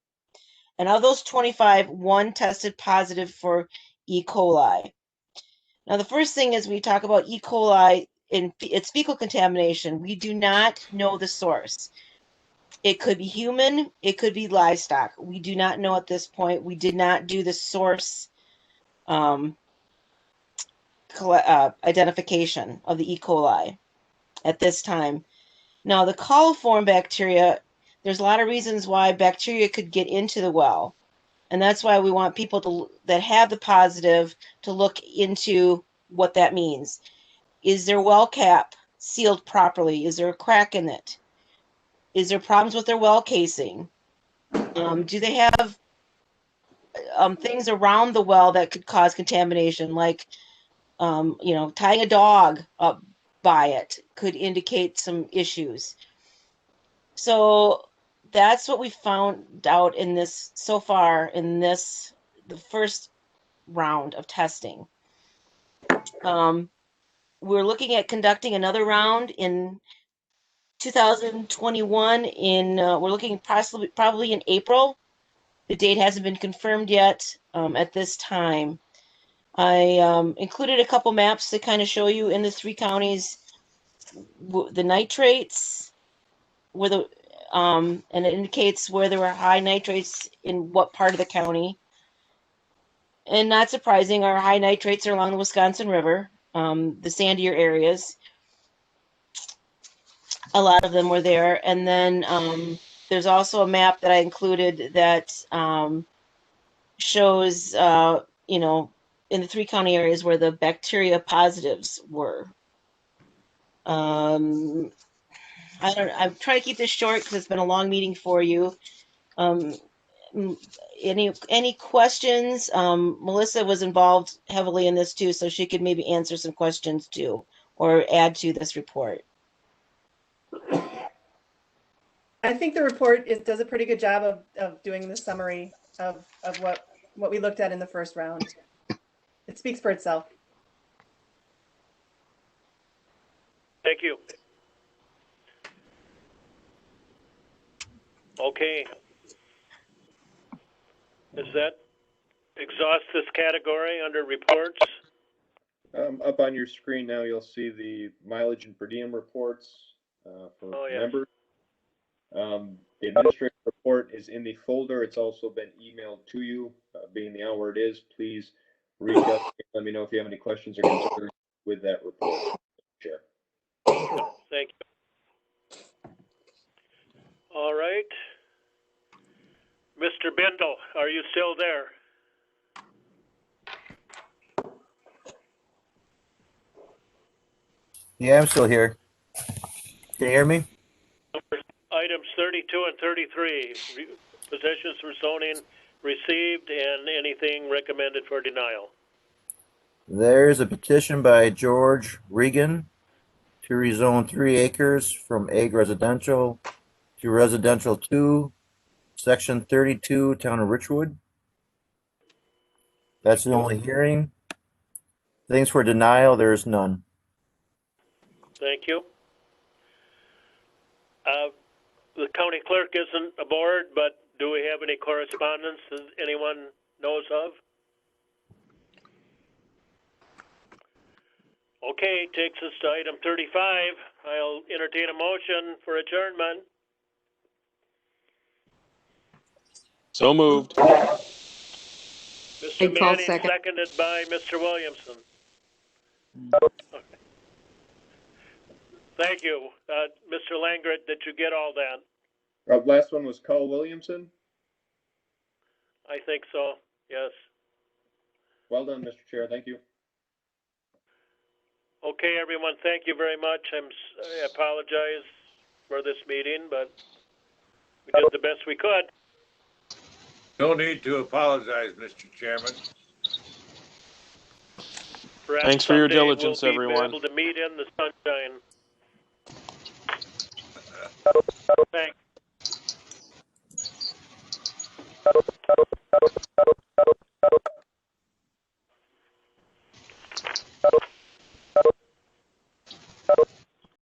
And of those 25, 1 tested positive for E. coli. Now, the first thing is we talk about E. coli in its fecal contamination. We do not know the source. It could be human, it could be livestock. We do not know at this point. We did not do the source identification of the E. coli at this time. Now, the coliform bacteria, there's a lot of reasons why bacteria could get into the well. And that's why we want people that have the positive to look into what that means. Is their well cap sealed properly? Is there a crack in it? Is there problems with their well casing? Do they have things around the well that could cause contamination, like tying a dog up by it could indicate some issues. So that's what we found out in this so far in the first round of testing. We're looking at conducting another round in 2021 we're looking probably in April. The date hasn't been confirmed yet at this time. I included a couple maps to kind of show you in the 3 counties the nitrates and it indicates where there were high nitrates in what part of the county. And not surprising, our high nitrates are along the Wisconsin River, the sandier areas. A lot of them were there. And then there's also a map that I included that shows, in the 3 county areas where the bacteria positives were. I'm trying to keep this short because it's been a long meeting for you. Any questions? Melissa was involved heavily in this too, so she could maybe answer some questions too, or add to this report. I think the report does a pretty good job of doing the summary of what we looked at in the first round. It speaks for itself. Thank you. Okay. Does that exhaust this category under reports? Up on your screen now, you'll see the mileage and per diem reports for yes. members. The administrative report is in the folder. It's also been emailed to you. Being the hour it is, please reach out to me. Let me know if you have any questions or concerns with that report. Chair. Thank you. All right. Mr. Bindle, are you still there? Yeah, I'm still here. Can you hear me? Items 32 and 33, positions for zoning received and anything recommended for denial. There's a petition by George Regan to rezone 3 acres from Ag Residential to Residential 2, Section 32, Town of Richwood. That's the only hearing. Things for denial, there's none. Thank you. The county clerk isn't aboard, but do we have any correspondence that anyone knows of? Okay, takes us to item 35. I'll entertain a motion for adjournment. So moved. Mr. Peg call Manning, second. seconded by Mr. Williamson. Thank you. Mr. Langert, did you get all that? Last one was Carl Williamson. I think so, yes. Well done, Mr. Chair. Thank you. Okay, everyone, thank you very much. I apologize for this meeting, but we did the best we could. No need to apologize, Mr. Chairman. Perhaps Thanks for your someday diligence, we'll be everyone. able to meet in the sunshine. Thanks.